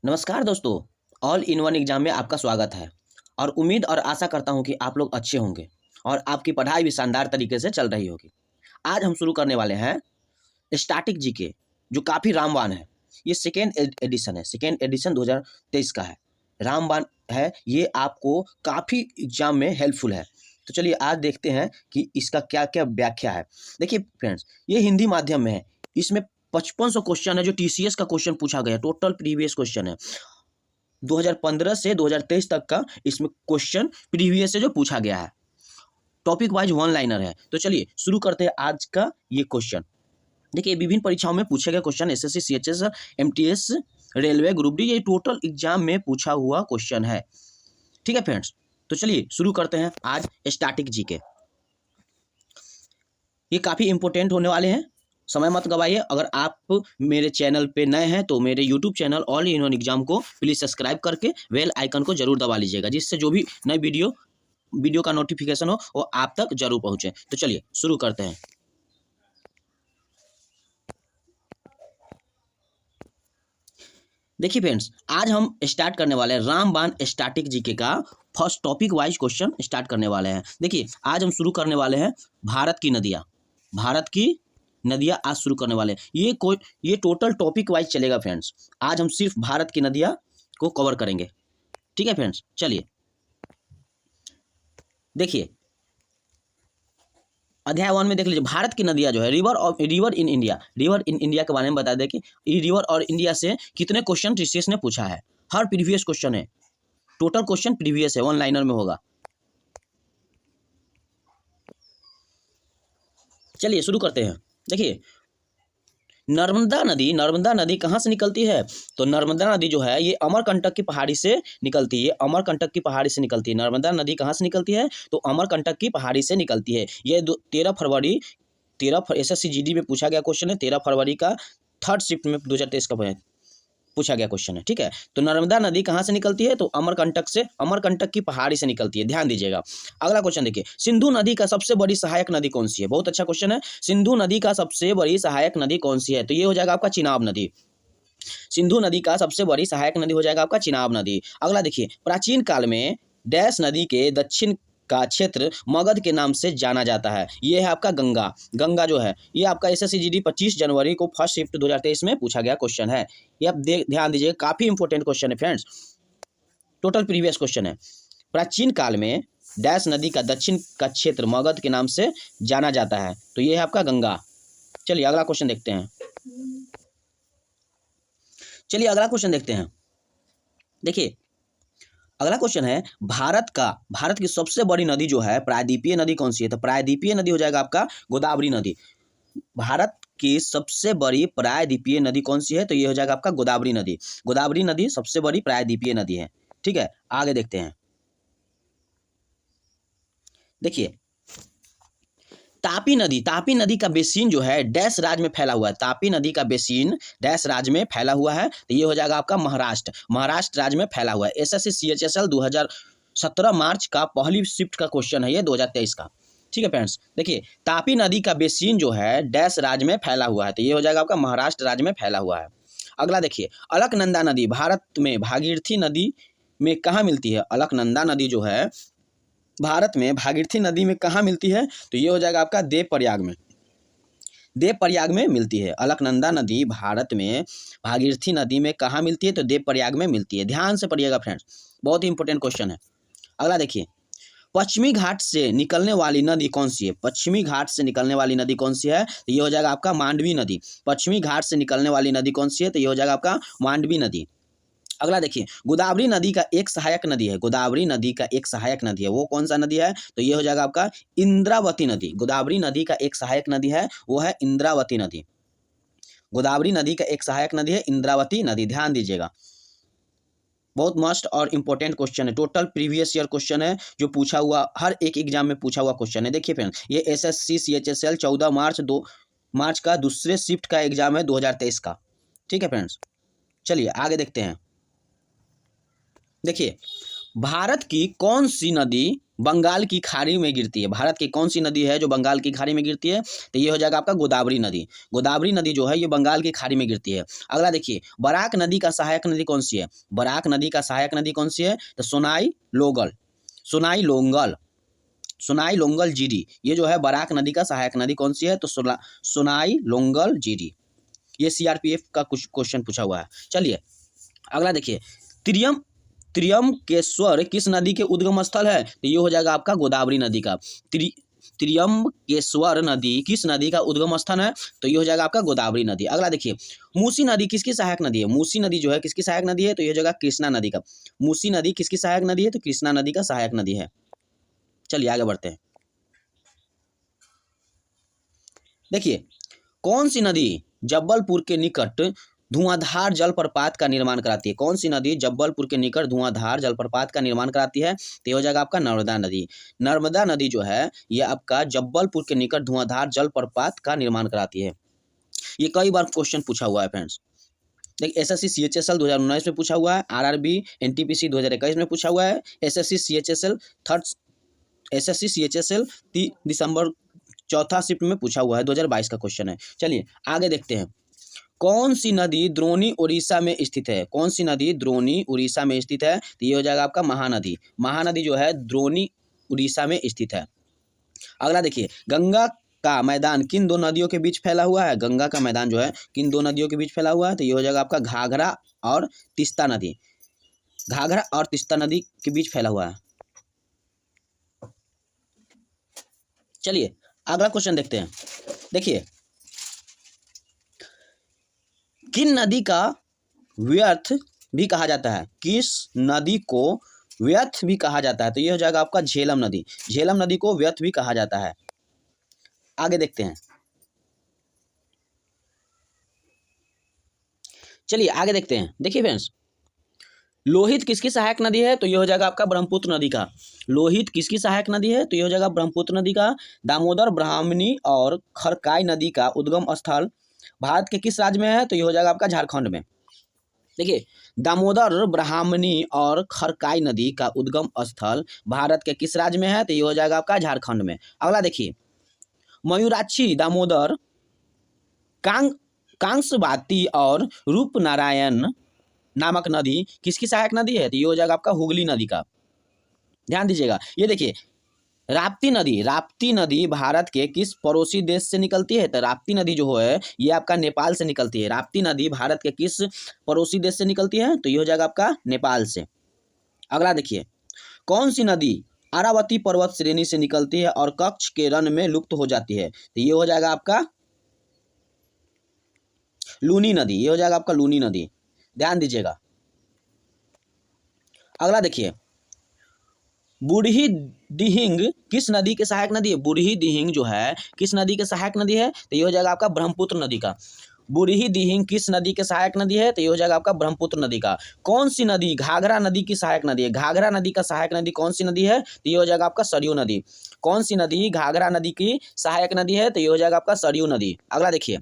नमस्कार दोस्तों। All in one exam में आपका स्वागत है और उम्मीद और आशा करता हूं कि आप लोग अच्छे होंगे और आपकी पढ़ाई भी शानदार तरीके से चल रही होगी। आज हम शुरू करने वाले हैं स्टैटिक जीके, जो काफ़ी रामबाण है। ये सेकेंड एडिशन है, सेकेंड एडिशन 2023 का है। रामबाण है, ये आपको काफ़ी एग्जाम में हेल्पफुल है। तो चलिए आज देखते हैं कि इसका क्या क्या व्याख्या है। देखिए फ्रेंड्स, ये हिंदी माध्यम में है। इसमें 5500 क्वेश्चन है जो टीसीएस का क्वेश्चन पूछा गया है। टोटल प्रीवियस क्वेश्चन है 2015 से 2023 तक का। इसमें क्वेश्चन प्रीवियस से जो पूछा गया है, टॉपिक वाइज वन लाइनर है। तो चलिए शुरू करते हैं आज का ये क्वेश्चन। देखिए विभिन्न परीक्षाओं में पूछे गए question, SSC, CHS, MTS, railway, group D, ये टोटल एग्जाम में पूछा हुआ क्वेश्चन है। ठीक है फ्रेंड्स, तो चलिए शुरू करते हैं आज स्टैटिक जीके। ये काफ़ी इंपॉर्टेंट होने वाले हैं, समय मत गवाइए। अगर आप मेरे चैनल पे नए हैं तो मेरे YouTube channel all in one exam को प्लीज़ सब्सक्राइब करके बेल आइकन को जरूर दबा लीजिएगा, जिससे जो भी नई वीडियो का नोटिफिकेशन हो वो आप तक जरूर पहुँचे। तो चलिए शुरू करते हैं। देखिए फ्रेंड्स, आज हम स्टार्ट करने वाले हैं रामबाण स्टैटिक जीके का first topic wise question start करने वाले हैं। देखिए आज हम शुरू करने वाले हैं भारत की नदियाँ। भारत की नदियाँ आज शुरू करने वाले हैं। ये टोटल टॉपिक वाइज चलेगा फ्रेंड्स। आज हम सिर्फ भारत की नदियाँ को कवर करेंगे। ठीक है फ्रेंड्स, चलिए देखिए अध्याय 1 में देख लीजिए। भारत की नदियाँ जो है रिवर इन इंडिया के बारे में बता दें कि ये रिवर और इंडिया से कितने क्वेश्चन टीसीएस ने पूछा है। हर प्रीवियस क्वेश्चन है, टोटल क्वेश्चन प्रीवियस है, वन लाइनर में होगा। चलिए शुरू करते हैं। देखिए नर्मदा नदी कहाँ से निकलती है? तो नर्मदा नदी जो है ये अमरकंटक की पहाड़ी से निकलती है। अमरकंटक की पहाड़ी से निकलती है। नर्मदा नदी कहाँ से निकलती है? तो अमरकंटक की पहाड़ी से निकलती है। ये 13 फरवरी एसएससी जीडी में पूछा गया क्वेश्चन है। 13 फरवरी का थर्ड शिफ्ट में 2023 का पूछा गया क्वेश्चन है। ठीक है, तो नर्मदा नदी कहाँ से निकलती है? तो अमरकंटक की पहाड़ी से निकलती है। ध्यान दीजिएगा। अगला क्वेश्चन देखिए, सिंधु नदी का सबसे बड़ी सहायक नदी कौन सी है? बहुत अच्छा क्वेश्चन है। सिंधु नदी का सबसे बड़ी सहायक नदी कौन सी है? तो ये हो जाएगा आपका चिनाब नदी। सिंधु नदी का सबसे बड़ी सहायक नदी हो जाएगा आपका चिनाब नदी। अगला देखिए, प्राचीन काल में डैश नदी के दक्षिण का क्षेत्र मगध के नाम से जाना जाता है। ये है आपका गंगा। गंगा जो है ये आपका एसएससी जीडी 25 जनवरी को फर्स्ट शिफ्ट 2023 में पूछा गया क्वेश्चन है। ये आप ध्यान दीजिए, काफी इंपॉर्टेंट क्वेश्चन है फ्रेंड्स। टोटल प्रीवियस क्वेश्चन है। प्राचीन काल में डैश नदी का दक्षिण का क्षेत्र मगध के नाम से जाना जाता है। तो ये है आपका गंगा। चलिए अगला क्वेश्चन देखते हैं। देखिए अगला क्वेश्चन है, भारत की सबसे बड़ी नदी जो है प्रायद्वीपीय नदी कौन सी है? तो प्रायद्वीपीय नदी हो जाएगा आपका गोदावरी नदी। भारत की सबसे बड़ी प्रायद्वीपीय नदी कौन सी है? तो ये हो जाएगा आपका गोदावरी नदी। गोदावरी नदी सबसे बड़ी प्रायद्वीपीय नदी है। ठीक है, आगे देखते हैं। देखिए तापी नदी का बेसिन जो है डैश राज्य में फैला हुआ है। तापी नदी का बेसिन डैश राज्य में फैला हुआ है। तो ये हो जाएगा आपका महाराष्ट्र राज्य में फैला हुआ है। एसएससी सीएचएसएल 2017 मार्च का पहली शिफ्ट का क्वेश्चन है ये 2023 का। ठीक है फ्रेंड्स, देखिए तापी नदी का बेसिन जो है डैश राज्य में फैला हुआ है। तो ये हो जाएगा आपका महाराष्ट्र राज्य में फैला हुआ है। अगला देखिए, अलकनंदा नदी भारत में भागीरथी नदी में कहाँ मिलती है? अलकनंदा नदी जो है भारत में भागीरथी नदी में कहाँ मिलती है? तो ये हो जाएगा आपका देवप्रयाग में मिलती है। अलकनंदा नदी भारत में भागीरथी नदी में कहाँ मिलती है? तो देवप्रयाग में मिलती है। ध्यान से पढ़िएगा फ्रेंड्स, बहुत ही इंपॉर्टेंट क्वेश्चन है। अगला देखिए, पश्चिमी घाट से निकलने वाली नदी कौन सी है? पश्चिमी घाट से निकलने वाली नदी कौन सी है? तो ये हो जाएगा आपका मांडवी नदी। पश्चिमी घाट से निकलने वाली नदी कौन सी है? तो ये हो जाएगा आपका मांडवी नदी। अगला देखिए, गोदावरी नदी का एक सहायक नदी है। गोदावरी नदी का एक सहायक नदी है, वो कौन सा नदी है? तो ये हो जाएगा आपका इंद्रावती नदी। गोदावरी नदी का एक सहायक नदी है, वो है इंद्रावती नदी। गोदावरी नदी का एक सहायक नदी है इंद्रावती नदी। ध्यान दीजिएगा, बहुत मस्ट और इंपॉर्टेंट क्वेश्चन है। टोटल प्रीवियस ईयर क्वेश्चन है जो पूछा हुआ, हर एक एग्जाम में पूछा हुआ क्वेश्चन है। देखिए फ्रेंड्स, ये एसएससी सीएचएसएल 14 मार्च का दूसरे शिफ्ट का एग्जाम है 2023 का। ठीक है फ्रेंड्स, चलिए आगे देखते हैं। देखिए भारत की कौन सी नदी बंगाल की खाड़ी में गिरती है? भारत की कौन सी नदी है जो बंगाल की खाड़ी में गिरती है? तो ये हो जाएगा आपका गोदावरी नदी। गोदावरी नदी जो है ये बंगाल की खाड़ी में गिरती है। अगला देखिए, बराक नदी का सहायक नदी कौन सी है? बराक नदी का सहायक नदी कौन सी है? तो सोनाई लोंगल, सोनाई लोंगल, सोनाई लोंगल जीरी, ये जो है बराक नदी का सहायक नदी कौन सी है? तो सोनाई लोंगल जीरी। ये सीआरपीएफ का कुछ क्वेश्चन पूछा हुआ है। चलिए अगला देखिए, त्र्यंबकेश्वर किस नदी के उद्गम स्थल है? तो ये हो जाएगा आपका गोदावरी नदी का। त्र्यंबकेश्वर नदी किस नदी का उद्गम स्थल है? तो ये हो जाएगा आपका गोदावरी नदी। अगला देखिए, मूसी नदी किसकी सहायक नदी है? मूसी नदी जो है किसकी सहायक नदी है? तो ये हो जाएगा कृष्णा नदी का। मूसी नदी किसकी सहायक नदी है? तो कृष्णा नदी का सहायक नदी है। चलिए आगे बढ़ते हैं। देखिए, कौन सी नदी जबलपुर के निकट धुआंधार जलप्रपात का निर्माण कराती है? कौन सी नदी जबलपुर के निकट धुआंधार जलप्रपात का निर्माण कराती है? तो हो जाएगा आपका नर्मदा नदी। नर्मदा नदी जो है ये आपका जबलपुर के निकट धुआंधार जलप्रपात का निर्माण कराती है। ये कई बार क्वेश्चन पूछा हुआ है फ्रेंड्स। देखिए, एसएससी CHSL 2019 में पूछा हुआ है, RRB NTPC 2021 में पूछा हुआ है, SSC CHSL 30 दिसंबर चौथा शिफ्ट में पूछा हुआ है, 2022 का क्वेश्चन है। चलिए आगे देखते हैं, कौन सी नदी द्रोणी उड़ीसा में स्थित है? कौन सी नदी द्रोणी उड़ीसा में स्थित है? तो ये हो जाएगा आपका महानदी। महानदी जो है द्रोणी उड़ीसा में स्थित है। अगला देखिए, गंगा का मैदान किन दो नदियों के बीच फैला हुआ है? गंगा का मैदान जो है किन दो नदियों के बीच फैला हुआ है? तो ये हो जाएगा आपका घाघरा और तीस्ता नदी। घाघरा और तीस्ता नदी के बीच फैला हुआ है। चलिए अगला क्वेश्चन देखते हैं। देखिए, किन नदी का व्यर्थ भी कहा जाता है? किस नदी को व्यर्थ भी कहा जाता है? तो ये हो जाएगा आपका झेलम नदी। झेलम नदी को व्यर्थ भी कहा जाता है। आगे देखते हैं। चलिए आगे देखते हैं। देखिए फ्रेंड्स, लोहित किसकी सहायक नदी है? तो ये हो जाएगा आपका ब्रह्मपुत्र नदी का। लोहित किसकी सहायक नदी है? तो ये हो जाएगा ब्रह्मपुत्र नदी का। दामोदर, ब्राह्मणी और खरकाई नदी का उद्गम स्थल भारत के किस राज्य में है? तो ये हो जाएगा आपका झारखंड में। देखिए, दामोदर, ब्राह्मणी और खरकाई नदी का उद्गम स्थल भारत के किस राज्य में है? तो ये हो जाएगा आपका झारखंड में। अगला देखिए, मयूराक्षी, दामोदर, कांसवाती और रूपनारायण नामक नदी किसकी सहायक नदी है? तो ये हो जाएगा आपका हुगली नदी का। ध्यान दीजिएगा, ये देखिए, राप्ती नदी भारत के किस पड़ोसी देश से निकलती है? तो राप्ती नदी जो है ये आपका नेपाल से निकलती है। राप्ती नदी भारत के किस पड़ोसी देश से निकलती है? तो ये हो जाएगा आपका नेपाल से। अगला देखिए, कौन सी नदी अरावती पर्वत श्रेणी से निकलती है और कच्छ के रण में लुप्त हो जाती है? तो ये हो जाएगा आपका लूनी नदी। ये हो जाएगा आपका लूनी नदी। ध्यान दीजिएगा। अगला देखिए, बूढ़ी दिहिंग किस नदी के सहायक नदी है? बूढ़ी दिहिंग जो है किस नदी के सहायक नदी है? तो ये हो जाएगा आपका ब्रह्मपुत्र नदी का। बूढ़ी दिहिंग किस नदी के सहायक नदी है? तो ये हो जाएगा आपका ब्रह्मपुत्र नदी का। कौन सी नदी घाघरा नदी की सहायक नदी है? घाघरा नदी का सहायक नदी कौन सी नदी है? तो ये हो जाएगा आपका सरयू नदी। कौन सी नदी घाघरा नदी की सहायक नदी है? तो ये हो जाएगा आपका सरयू नदी। अगला देखिए,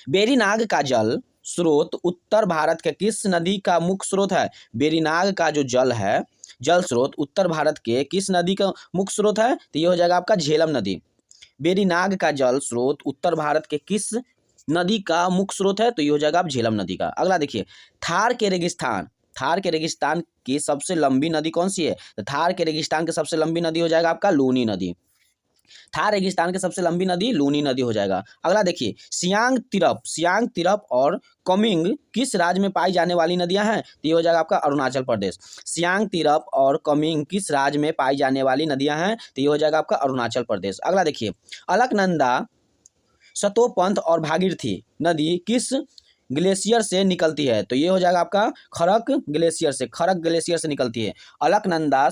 बेरीनाग का जल स्रोत उत्तर भारत के किस नदी का मुख्य स्रोत है? बेरीनाग का जो जल है, जल स्रोत उत्तर भारत के किस नदी का मुख्य स्रोत है? तो ये हो जाएगा आपका झेलम नदी। बेरीनाग का जल स्रोत उत्तर भारत के किस नदी का मुख्य स्रोत है? तो ये हो जाएगा आप झेलम नदी का। अगला देखिए, थार के रेगिस्तान की सबसे लंबी नदी कौन सी है? तो थार के रेगिस्तान की सबसे लंबी नदी हो जाएगा आपका लूनी नदी। थार रेगिस्तान की सबसे लंबी नदी लूनी नदी हो जाएगा। अगला देखिए, सियांग तिरप और कमिंग किस राज्य में पाई जाने वाली नदियां हैं? तो ये हो जाएगा आपका अरुणाचल प्रदेश। सियांग तिरप और कमिंग किस राज्य में पाई जाने वाली नदियां हैं? तो ये हो जाएगा आपका अरुणाचल प्रदेश। अगला देखिए, अलकनंदा, सतोपंथ और भागीरथी नदी किस ग्लेशियर से निकलती है? तो ये हो जाएगा आपका खरक ग्लेशियर से निकलती है। अलकनंदा,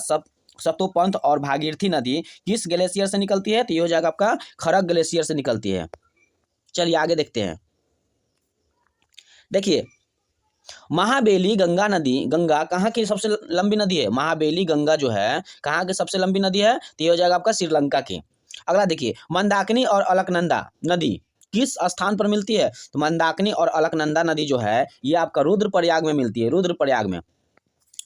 सतोपंथ और भागीरथी नदी किस ग्लेशियर से निकलती है? तो ये हो जाएगा आपका खरक ग्लेशियर से निकलती है। चलिए आगे देखते हैं। देखिए, महाबेली गंगा कहाँ की सबसे लंबी नदी है? महाबेली गंगा जो है कहाँ की सबसे लंबी नदी है? तो ये हो जाएगा आपका श्रीलंका की। अगला देखिए, मंदाकिनी और अलकनंदा नदी किस स्थान पर मिलती है? तो मंदाकिनी और अलकनंदा नदी जो है ये आपका रुद्रप्रयाग में मिलती है। रुद्रप्रयाग में।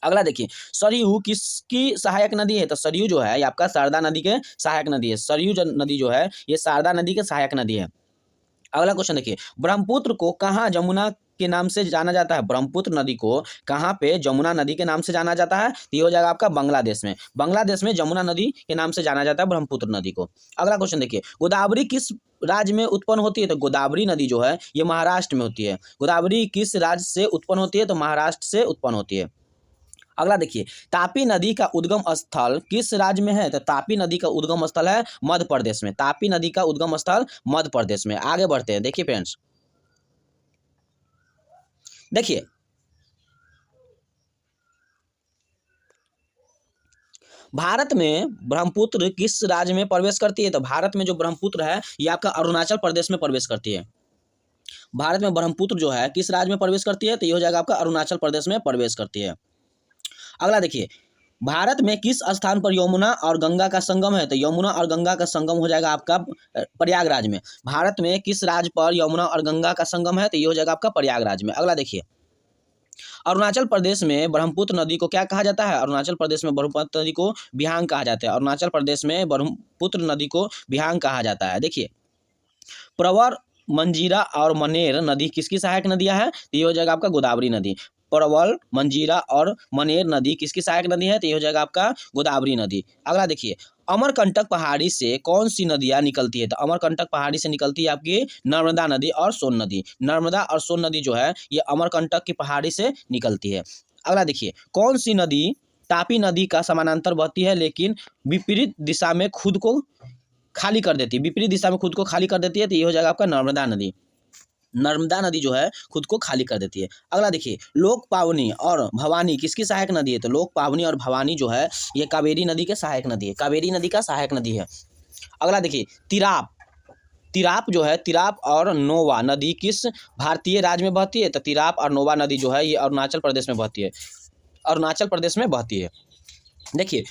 अगला देखिए, सरयू किसकी सहायक नदी है? तो सरयू जो है ये आपका शारदा नदी के सहायक नदी है। सरयू नदी जो है ये शारदा नदी के सहायक नदी है। अगला क्वेश्चन देखिए, ब्रह्मपुत्र को कहाँ जमुना के नाम से जाना जाता है? ब्रह्मपुत्र नदी को कहाँ पे जमुना नदी के नाम से जाना जाता है? तो ये हो जाएगा आपका बांग्लादेश में। बांग्लादेश में जमुना नदी के नाम से जाना जाता है ब्रह्मपुत्र नदी को। अगला क्वेश्चन देखिए, गोदावरी किस राज्य में उत्पन्न होती है? तो गोदावरी नदी जो है ये महाराष्ट्र में होती है। गोदावरी किस राज्य से उत्पन्न होती है? तो महाराष्ट्र से उत्पन्न होती है। अगला देखिए, तापी नदी का उद्गम स्थल किस राज्य में है? तो तापी नदी का उद्गम स्थल है मध्य प्रदेश में। तापी नदी का उद्गम स्थल मध्य प्रदेश में। आगे बढ़ते हैं, देखिए फ्रेंड्स, देखिए भारत में ब्रह्मपुत्र किस राज्य में प्रवेश करती है? तो भारत में जो ब्रह्मपुत्र है ये आपका अरुणाचल प्रदेश में प्रवेश करती है। भारत में ब्रह्मपुत्र जो है किस राज्य में प्रवेश करती है? तो ये हो जाएगा आपका अरुणाचल प्रदेश में प्रवेश करती है। अगला देखिए, भारत में किस स्थान पर यमुना और गंगा का संगम है? तो यमुना और गंगा का संगम हो जाएगा आपका प्रयागराज में। भारत में किस राज्य पर यमुना और गंगा का संगम है? तो ये हो जाएगा आपका प्रयागराज में। अगला देखिए, अरुणाचल प्रदेश में ब्रह्मपुत्र नदी को क्या कहा जाता है? अरुणाचल प्रदेश में ब्रह्मपुत्र नदी को बिहांग कहा जाता है। अरुणाचल प्रदेश में ब्रह्मपुत्र नदी को बिहांग कहा जाता है। देखिए, प्रवर, मंजीरा और मनेर नदी किसकी सहायक नदियां हैं? तो ये हो जाएगा आपका गोदावरी नदी। प्रवल, मंजीरा और मनेर नदी किसकी सहायक नदी है? तो ये हो जाएगा आपका गोदावरी नदी। अगला देखिए, अमरकंटक पहाड़ी से कौन सी नदियां निकलती है? तो अमरकंटक पहाड़ी से निकलती है आपकी नर्मदा नदी और सोन नदी। नर्मदा और सोन नदी जो है ये अमरकंटक की पहाड़ी से निकलती है। अगला देखिए, कौन सी नदी तापी नदी का समानांतर बहती है लेकिन विपरीत दिशा में खुद को खाली कर देती है? विपरीत दिशा में खुद को खाली कर देती है, तो ये हो जाएगा आपका नर्मदा नदी। नर्मदा नदी जो है खुद को खाली कर देती है। अगला देखिए, लोक पावनी और भवानी किसकी सहायक नदी है? तो लोक पावनी और भवानी जो है ये कावेरी नदी के सहायक नदी है। कावेरी नदी का सहायक नदी है। अगला देखिए, तिराप, तिराप जो है, तिराप और नोवा नदी किस भारतीय राज्य में बहती है? तो तिराप और नोवा नदी जो है ये अरुणाचल प्रदेश में बहती है। अरुणाचल प्रदेश में बहती है। देखिए,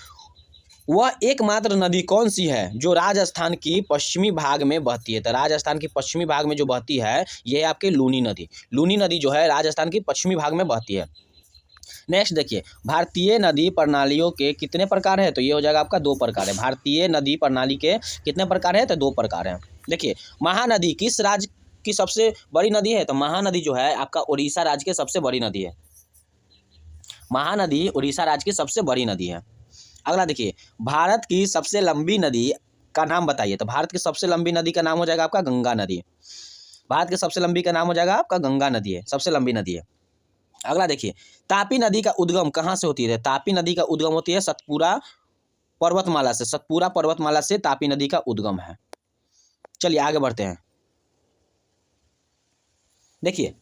वह एकमात्र नदी कौन सी है जो राजस्थान की पश्चिमी भाग में बहती है? तो राजस्थान की पश्चिमी भाग में जो बहती है ये है आपकी लूनी नदी। लूनी नदी जो है राजस्थान की पश्चिमी भाग में बहती है। नेक्स्ट देखिए, भारतीय नदी प्रणालियों के कितने प्रकार है? तो ये हो जाएगा आपका 2 प्रकार है। भारतीय नदी प्रणाली के कितने प्रकार है? तो 2 प्रकार हैं। देखिए, महानदी किस राज्य की सबसे बड़ी नदी है? तो महानदी जो है आपका उड़ीसा राज्य की सबसे बड़ी नदी है। महानदी उड़ीसा राज्य की सबसे बड़ी नदी है। अगला देखिए, भारत की सबसे लंबी नदी का नाम बताइए? तो भारत की सबसे लंबी नदी का नाम हो जाएगा आपका गंगा नदी। भारत की सबसे लंबी का नाम हो जाएगा आपका गंगा नदी है, सबसे लंबी नदी है। अगला देखिए, तापी नदी का उद्गम कहाँ से होती है? तापी नदी का उद्गम होती है सतपुरा पर्वतमाला से। सतपुरा पर्वतमाला से तापी नदी का उद्गम है। चलिए आगे बढ़ते हैं। देखिए,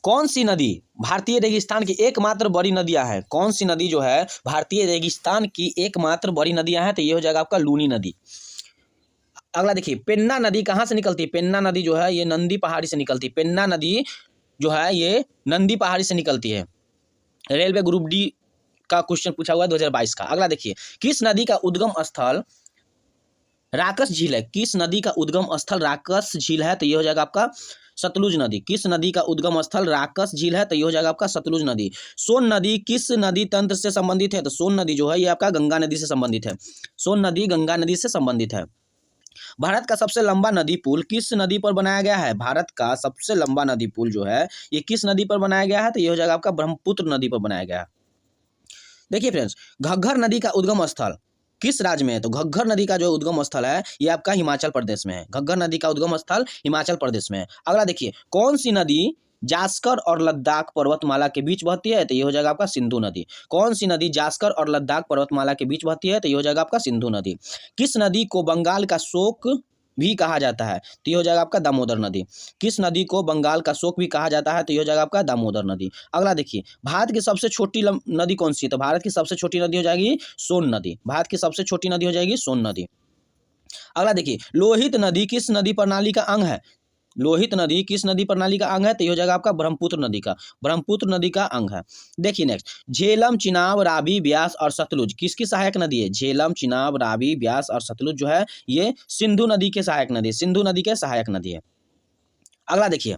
कौन सी नदी भारतीय रेगिस्तान की एकमात्र बड़ी नदियां हैं? कौन सी नदी जो है भारतीय रेगिस्तान की एकमात्र बड़ी नदियां हैं? तो ये हो जाएगा आपका लूनी नदी। अगला देखिए, पेन्ना नदी कहाँ से निकलती है? पेन्ना नदी जो है ये नंदी पहाड़ी से निकलती है। पेन्ना नदी जो है ये नंदी पहाड़ी से निकलती है। रेलवे ग्रुप डी का क्वेश्चन पूछा हुआ है 2022 का। अगला देखिए, किस नदी का उद्गम स्थल राकस झील है? किस नदी का उद्गम स्थल राकस झील है? तो ये हो जाएगा आपका सतलुज नदी। किस नदी का उद्गम स्थल राकस झील है? तो ये हो जाएगा आपका सतलुज नदी। सोन नदी किस नदी तंत्र से संबंधित है? तो सोन नदी जो है ये आपका गंगा नदी से संबंधित है। सोन नदी गंगा नदी से संबंधित है। भारत का सबसे लंबा नदी पुल किस नदी पर बनाया गया है? भारत का सबसे लंबा नदी पुल जो है ये किस नदी पर बनाया गया है? तो ये हो जाएगा आपका ब्रह्मपुत्र नदी पर बनाया गया है। देखिए फ्रेंड्स, घग्घर नदी का उद्गम स्थल किस राज्य में है? तो घग्घर नदी का जो उद्गम स्थल है ये आपका हिमाचल प्रदेश में है। घग्घर नदी का उद्गम स्थल हिमाचल प्रदेश में है। अगला देखिए, कौन सी नदी जास्कर और लद्दाख पर्वतमाला के बीच बहती है? तो ये हो जाएगा आपका सिंधु नदी। कौन सी नदी जास्कर और लद्दाख पर्वतमाला के बीच बहती है? तो ये हो जाएगा आपका सिंधु नदी। किस नदी को बंगाल का शोक भी कहा जाता है? तो ये हो जाएगा आपका दामोदर नदी। किस नदी को बंगाल का शोक भी कहा जाता है? तो ये हो जाएगा आपका दामोदर नदी। अगला देखिए, भारत की सबसे छोटी नदी कौन सी है? तो भारत की सबसे छोटी नदी हो जाएगी सोन नदी। भारत की सबसे छोटी नदी हो जाएगी सोन नदी। अगला देखिए, लोहित नदी किस नदी प्रणाली का अंग है? लोहित नदी किस नदी प्रणाली का अंग है? तो ये हो जाएगा आपका ब्रह्मपुत्र नदी का। ब्रह्मपुत्र नदी का अंग है। देखिए नेक्स्ट, झेलम, चिनाब, रावी, ब्यास और सतलुज किसकी सहायक नदी है? झेलम, चिनाब, रावी, ब्यास और सतलुज जो है ये सिंधु नदी के सहायक नदी है। सिंधु नदी के सहायक नदी है। अगला देखिए,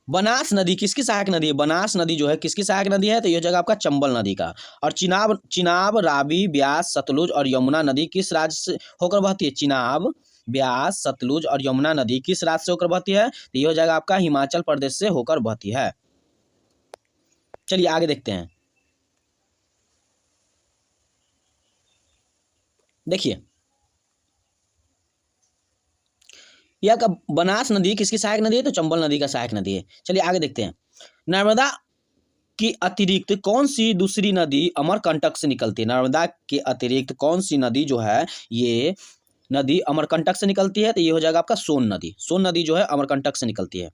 बनास नदी किसकी सहायक नदी है? बनास नदी जो है किसकी सहायक नदी है? तो ये हो जाएगा आपका चंबल नदी का। और चिनाब, रावी, ब्यास, सतलुज और यमुना नदी किस राज्य से होकर बहती है? चिनाब, ब्यास, सतलुज और यमुना नदी किस राज्य से होकर बहती है? तो ये हो जाएगा आपका हिमाचल प्रदेश से होकर बहती है। चलिए आगे देखते हैं। देखिए यह का बनास नदी किसकी सहायक नदी है? तो चंबल नदी का सहायक नदी है। चलिए आगे देखते हैं। नर्मदा की अतिरिक्त कौन सी दूसरी नदी अमरकंटक से निकलती है? नर्मदा के अतिरिक्त कौन सी नदी जो है ये नदी अमरकंटक से निकलती है? तो ये हो जाएगा आपका सोन नदी। सोन नदी जो है अमरकंटक से निकलती है।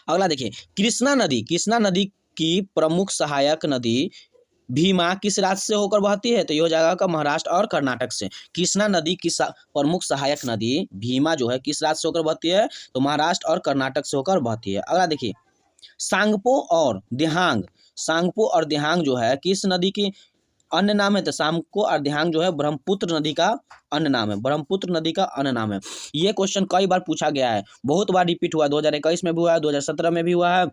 अगला देखिए, कृष्णा नदी की प्रमुख सहायक नदी भीमा किस राज्य से होकर बहती है? तो ये हो जाएगा आपका महाराष्ट्र और कर्नाटक से। कृष्णा नदी की प्रमुख सहायक नदी भीमा जो है किस राज्य से होकर बहती है? तो महाराष्ट्र और कर्नाटक से होकर बहती है। अगला देखिए, सांगपो और दिहांग जो है किस नदी की अन्य नाम है? तो सांगपो और दिहांग जो है ब्रह्मपुत्र नदी का अन्य नाम है। ब्रह्मपुत्र नदी का अन्य नाम है। ये क्वेश्चन कई बार पूछा गया है, बहुत बार रिपीट हुआ है। 2021 में भी हुआ है, 2017 में भी हुआ है,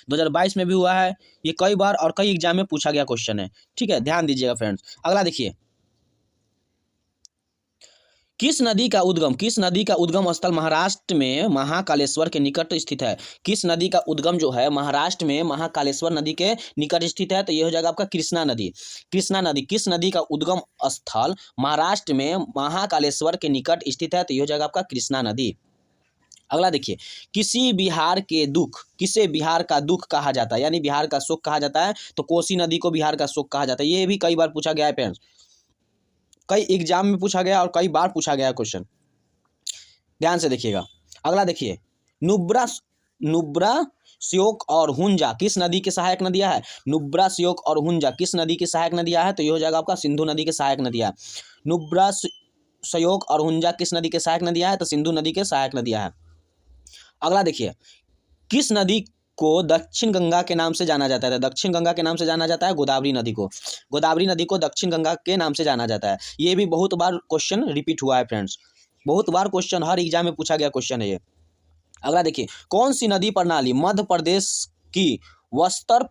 2022 में भी हुआ है। ये कई बार और कई एग्जाम में पूछा गया क्वेश्चन है। ठीक है, ध्यान दीजिएगा फ्रेंड्स। अगला देखिए, किस नदी का उद्गम स्थल महाराष्ट्र में महाकालेश्वर के निकट स्थित है? किस नदी का उद्गम जो है महाराष्ट्र में महाकालेश्वर नदी के निकट स्थित है? तो ये हो जाएगा आपका कृष्णा नदी। किस नदी का उद्गम स्थल महाराष्ट्र में महाकालेश्वर के निकट स्थित है? तो ये हो जाएगा आपका कृष्णा नदी। अगला देखिए, किसे बिहार का दुख कहा जाता है, यानी बिहार का शोक कहा जाता है? तो कोसी नदी को बिहार का शोक कहा जाता है। ये भी कई बार पूछा गया है फ्रेंड्स, कई एग्जाम में पूछा गया और कई बार पूछा गया क्वेश्चन। ध्यान से देखिएगा। अगला देखिए, नुब्रा श्योक और हुंजा किस नदी की सहायक नदियां है? नुब्रा श्योक और हुंजा किस नदी की सहायक नदियां है? तो ये हो जाएगा आपका सिंधु नदी के सहायक नदियां। नुब्रा श्योक और हुंजा किस नदी के सहायक नदियां है? तो सिंधु नदी के सहायक नदियां है। अगला देखिए, किस नदी को दक्षिण गंगा के नाम से जाना जाता है? दक्षिण गंगा के नाम से जाना जाता है गोदावरी नदी को। गोदावरी नदी को दक्षिण गंगा के नाम से जाना जाता है। ये भी बहुत बार क्वेश्चन रिपीट हुआ है फ्रेंड्स, बहुत बार क्वेश्चन हर एग्जाम में पूछा गया क्वेश्चन है ये। अगला देखिए, कौन सी नदी प्रणाली मध्य प्रदेश की बस्तर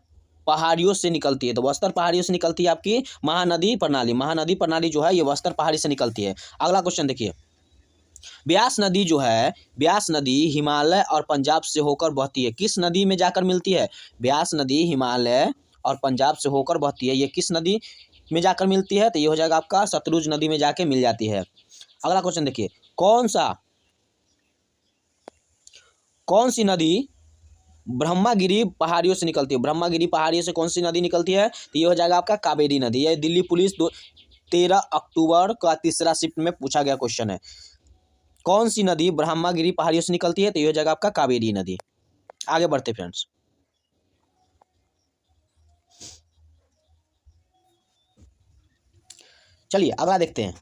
पहाड़ियों से निकलती है? तो बस्तर पहाड़ियों से निकलती है आपकी महानदी प्रणाली जो है ये बस्तर पहाड़ी से निकलती है। अगला क्वेश्चन देखिए, ब्यास नदी हिमालय और पंजाब से होकर बहती है, किस नदी में जाकर मिलती है? ब्यास नदी हिमालय और पंजाब से होकर बहती है, ये किस नदी में जाकर मिलती है? तो ये हो जाएगा आपका सतलुज नदी में जाके मिल जाती है। अगला क्वेश्चन देखिए, कौन सी नदी ब्रह्मागिरी पहाड़ियों से निकलती है? ब्रह्मागिरी पहाड़ियों से कौन सी नदी निकलती है? तो ये हो जाएगा आपका कावेरी नदी। ये दिल्ली पुलिस 13 अक्टूबर का तीसरा शिफ्ट में पूछा गया क्वेश्चन है। कौन सी नदी ब्रह्मागिरी पहाड़ियों से निकलती है? तो ये हो जाएगा आपका कावेरी नदी। आगे बढ़ते फ्रेंड्स। चलिए अगला देखते हैं,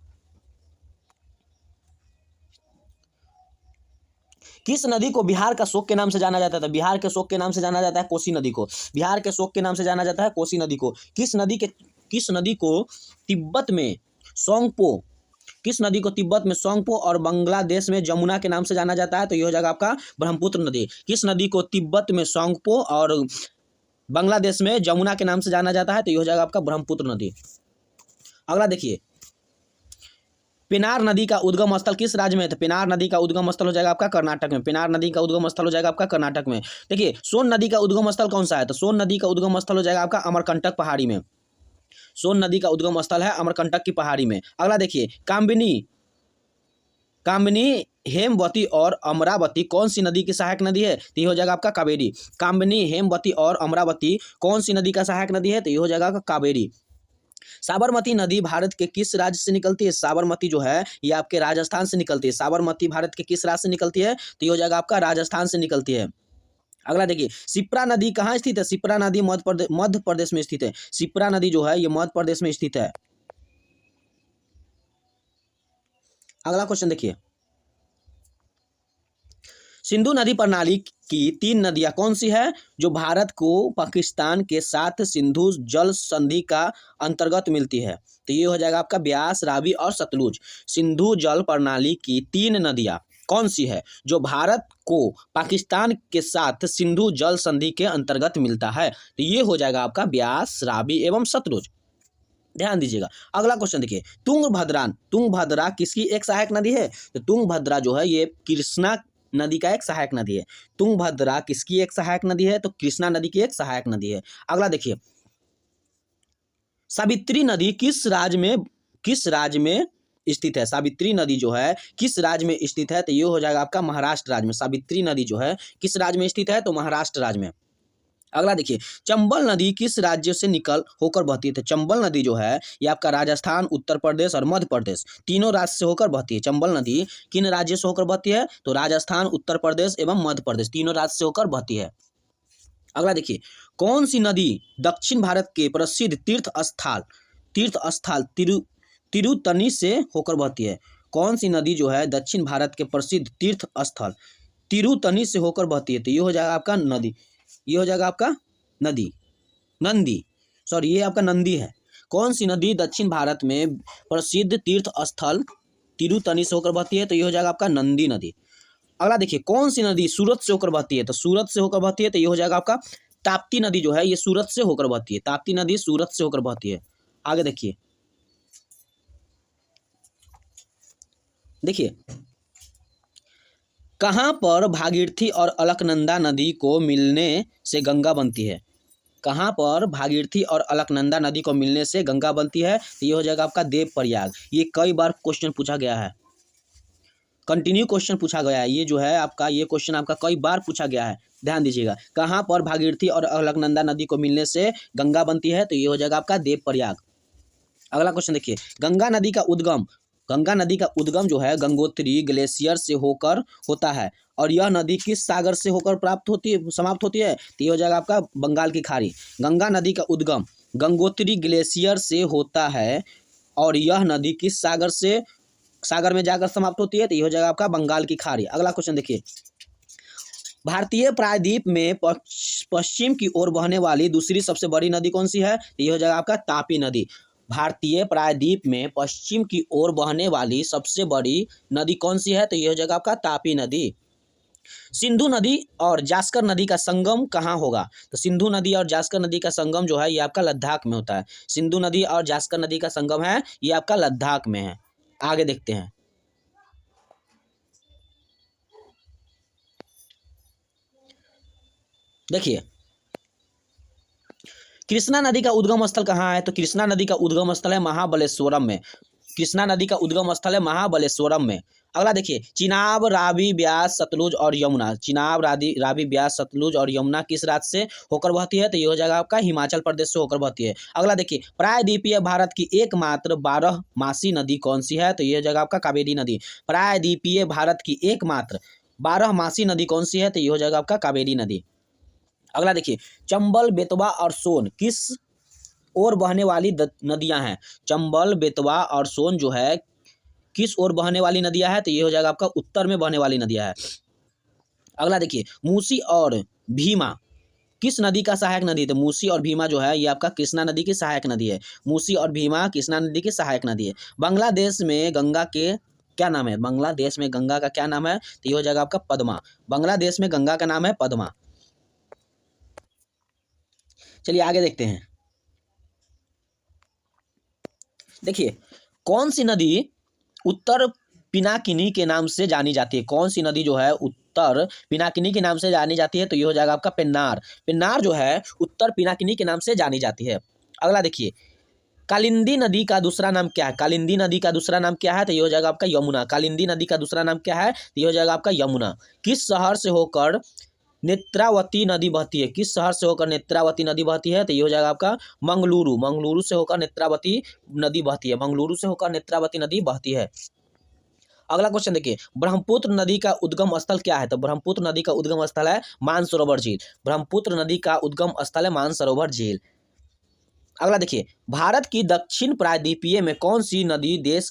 किस नदी को बिहार का शोक के नाम से जाना जाता है? बिहार के शोक के नाम से जाना जाता है कोसी नदी को। बिहार के शोक के नाम से जाना जाता है कोसी नदी को। किस नदी को तिब्बत में सोंगपो और बांग्लादेश में जमुना के नाम से जाना जाता है? तो ये हो जाएगा आपका ब्रह्मपुत्र नदी। किस नदी को तिब्बत में सोंगपो और बांग्लादेश में जमुना के नाम से जाना जाता है? तो ये हो जाएगा आपका ब्रह्मपुत्र नदी। अगला देखिए, पेनार नदी का उद्गम स्थल किस राज्य में है? तो पेनार नदी का उद्गम स्थल हो जाएगा आपका कर्नाटक में। पेनार नदी का उद्गम स्थल हो जाएगा आपका कर्नाटक में। देखिए, सोन नदी का उद्गम स्थल कौन सा है? तो सोन नदी का उद्गम स्थल हो जाएगा आपका अमरकंटक पहाड़ी में। सोन नदी का उद्गम स्थल है अमरकंटक की पहाड़ी में। अगला देखिए, कामनी, हेमवती और अमरावती कौन सी नदी की सहायक नदी है? तो ये हो जाएगा आपका कावेरी। कामनी, हेमवती और अमरावती कौन सी नदी का सहायक नदी है? तो ये हो जाएगा कावेरी। साबरमती नदी भारत के किस राज्य से निकलती है? साबरमती जो है ये आपके राजस्थान से निकलती है। साबरमती भारत के किस राज्य से निकलती है? तो ये हो जाएगा आपका राजस्थान से निकलती है। अगला देखिए, शिप्रा नदी कहाँ स्थित है? शिप्रा नदी मध्य प्रदेश में स्थित है। शिप्रा नदी जो है ये मध्य प्रदेश में स्थित है। अगला क्वेश्चन देखिए, सिंधु नदी प्रणाली की 3 नदियां कौन सी है जो भारत को पाकिस्तान के साथ सिंधु जल संधि का अंतर्गत मिलती है? तो ये हो जाएगा आपका ब्यास, रावी और सतलुज। सिंधु जल प्रणाली की 3 नदियां कौन सी है जो भारत को पाकिस्तान के साथ सिंधु जल संधि के अंतर्गत मिलता है? तो ये हो जाएगा आपका ब्यास, रावी एवं सतलुज। ध्यान दीजिएगा। अगला क्वेश्चन देखिए, तुंगभद्रा किसकी एक सहायक नदी है? तो तुंगभद्रा जो है ये कृष्णा नदी का एक सहायक नदी है। तुंगभद्रा किसकी एक सहायक नदी है? तो कृष्णा नदी की एक सहायक नदी है। अगला देखिए, सावित्री नदी किस राज्य में स्थित है? सावित्री नदी जो है किस राज्य में स्थित है? तो ये हो जाएगा आपका महाराष्ट्र राज्य में। सावित्री नदी जो है किस राज्य में स्थित है? तो महाराष्ट्र राज्य में। अगला देखिए, चंबल नदी किस राज्य से निकल होकर बहती है? तो चंबल नदी जो है ये आपका राजस्थान, उत्तर प्रदेश और मध्य प्रदेश तीनों राज्य से होकर बहती है। चंबल नदी किन राज्यों से होकर बहती है? तो राजस्थान, उत्तर प्रदेश एवं मध्य प्रदेश तीनों राज्य से होकर बहती है। अगला देखिए, कौन सी नदी दक्षिण भारत के प्रसिद्ध तीर्थ स्थल तिरुतनी से होकर बहती है? कौन सी नदी जो है दक्षिण भारत के प्रसिद्ध तीर्थ स्थल तिरुतनी से होकर बहती है? तो ये हो जाएगा आपका नदी, ये हो जाएगा आपका नंदी, सॉरी ये आपका नंदी है। कौन सी नदी दक्षिण भारत में प्रसिद्ध तीर्थ स्थल तिरुतनी से होकर बहती है? तो ये हो जाएगा आपका नंदी नदी। अगला देखिए, कौन सी नदी सूरत से होकर बहती है? तो सूरत से होकर बहती है तो ये हो जाएगा आपका ताप्ती नदी जो है ये सूरत से होकर बहती है। ताप्ती नदी सूरत से होकर बहती है। आगे देखिए, कहाँ पर भागीरथी और अलकनंदा नदी को मिलने से गंगा बनती है? कहाँ पर भागीरथी और अलकनंदा नदी को मिलने से गंगा बनती है? तो ये हो जाएगा आपका देवप्रयाग। ये कई बार क्वेश्चन पूछा गया है, कंटिन्यू क्वेश्चन पूछा गया है। ये जो है आपका ये क्वेश्चन आपका कई बार पूछा गया है। ध्यान दीजिएगा, कहाँ पर भागीरथी और अलकनंदा नदी को मिलने से गंगा बनती है? तो ये हो जाएगा आपका देवप्रयाग। अगला क्वेश्चन देखिए, गंगा नदी का उद्गम जो है गंगोत्री ग्लेशियर से होकर होता है और यह नदी किस सागर से होकर समाप्त होती है? तो ये हो जाएगा आपका बंगाल की खाड़ी। गंगा नदी का उद्गम गंगोत्री ग्लेशियर से होता है और यह नदी किस सागर में जाकर समाप्त होती है? तो ये हो जाएगा आपका बंगाल की खाड़ी। अगला क्वेश्चन देखिए, भारतीय प्रायद्वीप में पश्चिम की ओर बहने वाली दूसरी सबसे बड़ी नदी कौन सी है? तो ये हो जाएगा आपका तापी नदी। भारतीय प्रायद्वीप में पश्चिम की ओर बहने वाली सबसे बड़ी नदी कौन सी है? तो ये हो जाएगा आपका तापी नदी। सिंधु नदी और जास्कर नदी का संगम कहाँ होगा? तो सिंधु नदी और जास्कर नदी का संगम जो है ये आपका लद्दाख में होता है। सिंधु नदी और जास्कर नदी का संगम है ये आपका लद्दाख में है। आगे देखते हैं, देखिए कृष्णा नदी का उद्गम स्थल कहाँ है? तो कृष्णा नदी का उद्गम स्थल है महाबलेश्वरम में। कृष्णा नदी का उद्गम स्थल है महाबलेश्वरम में। अगला देखिए, चिनाब, रावी, ब्यास, सतलुज और यमुना। चिनाब, रावी, ब्यास, सतलुज और यमुना किस राज्य से होकर बहती है? तो ये हो जाएगा आपका हिमाचल प्रदेश से होकर बहती है। अगला देखिए, प्रायद्वीपीय भारत की एकमात्र 12मासी नदी कौन सी है? तो ये हो जाएगा आपका कावेरी नदी। प्रायद्वीपीय भारत की एकमात्र 12मासी नदी कौन सी है? तो ये हो जाएगा आपका कावेरी नदी। अगला देखिए, चंबल, बेतवा और सोन किस ओर बहने वाली नदियां हैं? चंबल, बेतवा और सोन जो है किस ओर बहने वाली नदियां हैं? तो ये हो जाएगा आपका उत्तर में बहने वाली नदियां हैं। अगला देखिए, मूसी और भीमा किस नदी का सहायक नदी है? तो मूसी और भीमा जो है ये आपका कृष्णा नदी की सहायक नदी है। मूसी और भीमा कृष्णा नदी की सहायक नदी है। बांग्लादेश में गंगा के क्या नाम है? बांग्लादेश में गंगा का क्या नाम है? तो ये हो जाएगा आपका पद्मा। बांग्लादेश में गंगा का नाम है पद्मा। चलिए आगे देखते हैं, देखिए कौन सी नदी उत्तर पिनाकिनी के नाम से जानी जाती है? कौन सी नदी जो है उत्तर पिनाकिनी के नाम से जानी जाती है? तो ये हो जाएगा आपका पेन्नार। पेन्नार जो है उत्तर पिनाकिनी के नाम से जानी जाती है। अगला देखिए, कालिंदी नदी का दूसरा नाम क्या है? कालिंदी नदी का दूसरा नाम क्या है? तो ये हो जाएगा आपका यमुना। कालिंदी नदी का दूसरा नाम क्या है? तो ये हो जाएगा आपका यमुना। किस शहर से होकर नेत्रावती नदी बहती है? किस शहर से होकर नेत्रावती नदी बहती है? तो ये हो जाएगा आपका मंगलुरु। मंगलुरु से होकर नेत्रावती नदी बहती है। मंगलुरु से होकर नेत्रावती नदी बहती है। अगला क्वेश्चन देखिए, ब्रह्मपुत्र नदी का उद्गम स्थल क्या है? तो ब्रह्मपुत्र नदी का उद्गम स्थल है मानसरोवर झील। ब्रह्मपुत्र नदी का उद्गम स्थल है मानसरोवर झील। अगला देखिए, भारत की दक्षिण प्रायद्वीपीय में कौन सी नदी देश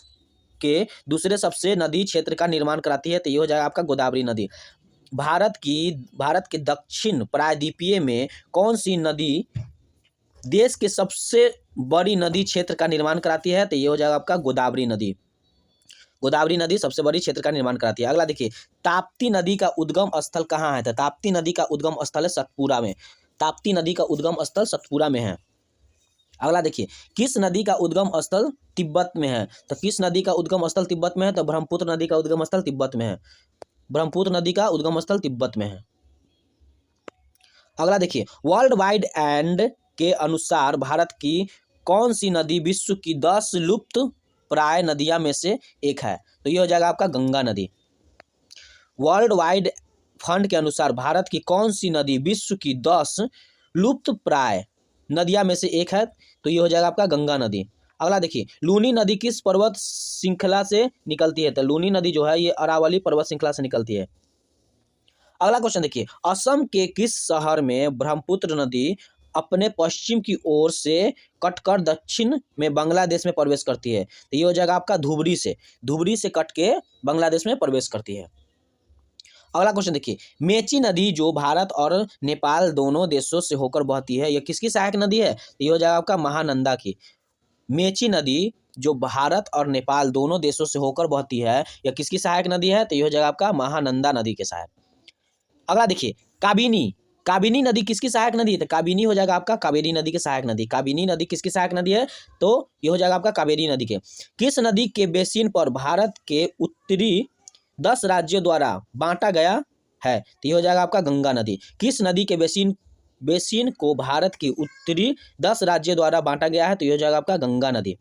के दूसरे सबसे नदी क्षेत्र का निर्माण कराती है? तो ये हो जाएगा आपका गोदावरी नदी। भारत के दक्षिण प्रायद्वीपीय में कौन सी नदी देश के सबसे बड़ी नदी क्षेत्र का निर्माण कराती है? तो ये हो जाएगा आपका गोदावरी नदी। गोदावरी नदी सबसे बड़ी क्षेत्र का निर्माण कराती है। अगला देखिए, ताप्ती नदी का उद्गम स्थल कहाँ है? तो ताप्ती नदी का उद्गम स्थल है सतपुरा में। ताप्ती नदी का उद्गम स्थल सतपुरा में है। अगला देखिए, किस नदी का उद्गम स्थल तिब्बत में है? तो किस नदी का उद्गम स्थल तिब्बत में है? तो ब्रह्मपुत्र नदी का उद्गम स्थल तिब्बत में है। ब्रह्मपुत्र नदी का उद्गम स्थल तिब्बत में है। अगला देखिए, वर्ल्ड वाइड एंड के अनुसार भारत की कौन सी नदी विश्व की 10 लुप्त प्राय नदियां में से एक है? तो ये हो जाएगा आपका गंगा नदी। वर्ल्ड वाइड फंड के अनुसार भारत की कौन सी नदी विश्व की 10 लुप्त प्राय नदियां में से एक है? तो ये हो जाएगा आपका गंगा नदी। अगला देखिए, लूनी नदी किस पर्वत श्रृंखला से निकलती है? तो लूनी नदी जो है ये अरावली पर्वत श्रृंखला से निकलती है। अगला क्वेश्चन देखिए, असम के किस शहर में ब्रह्मपुत्र नदी अपने पश्चिम की ओर से कटकर दक्षिण में बांग्लादेश में प्रवेश करती है? तो ये हो जाएगा आपका धुबरी से कट के बांग्लादेश में प्रवेश करती है। अगला क्वेश्चन देखिए, मेची नदी जो भारत और नेपाल दोनों देशों से होकर बहती है, यह किसकी सहायक नदी है? तो ये हो जाएगा आपका महानंदा की। मेची नदी जो भारत और नेपाल दोनों देशों से होकर बहती है, यह किसकी सहायक नदी है? तो ये हो जाएगा आपका महानंदा नदी के सहायक। अगला देखिए, काबिनी नदी किसकी सहायक नदी है? तो काबिनी हो जाएगा आपका कावेरी नदी की सहायक नदी। काबिनी नदी किसकी सहायक नदी है? तो ये हो जाएगा आपका कावेरी नदी के। किस नदी के बेसिन पर भारत के उत्तरी 10 राज्यों द्वारा बांटा गया है? तो ये हो जाएगा आपका गंगा नदी। किस नदी के बेसिन को भारत की उत्तरी 10 राज्यों द्वारा बांटा गया है? तो ये हो जाएगा आपका गंगा नदी।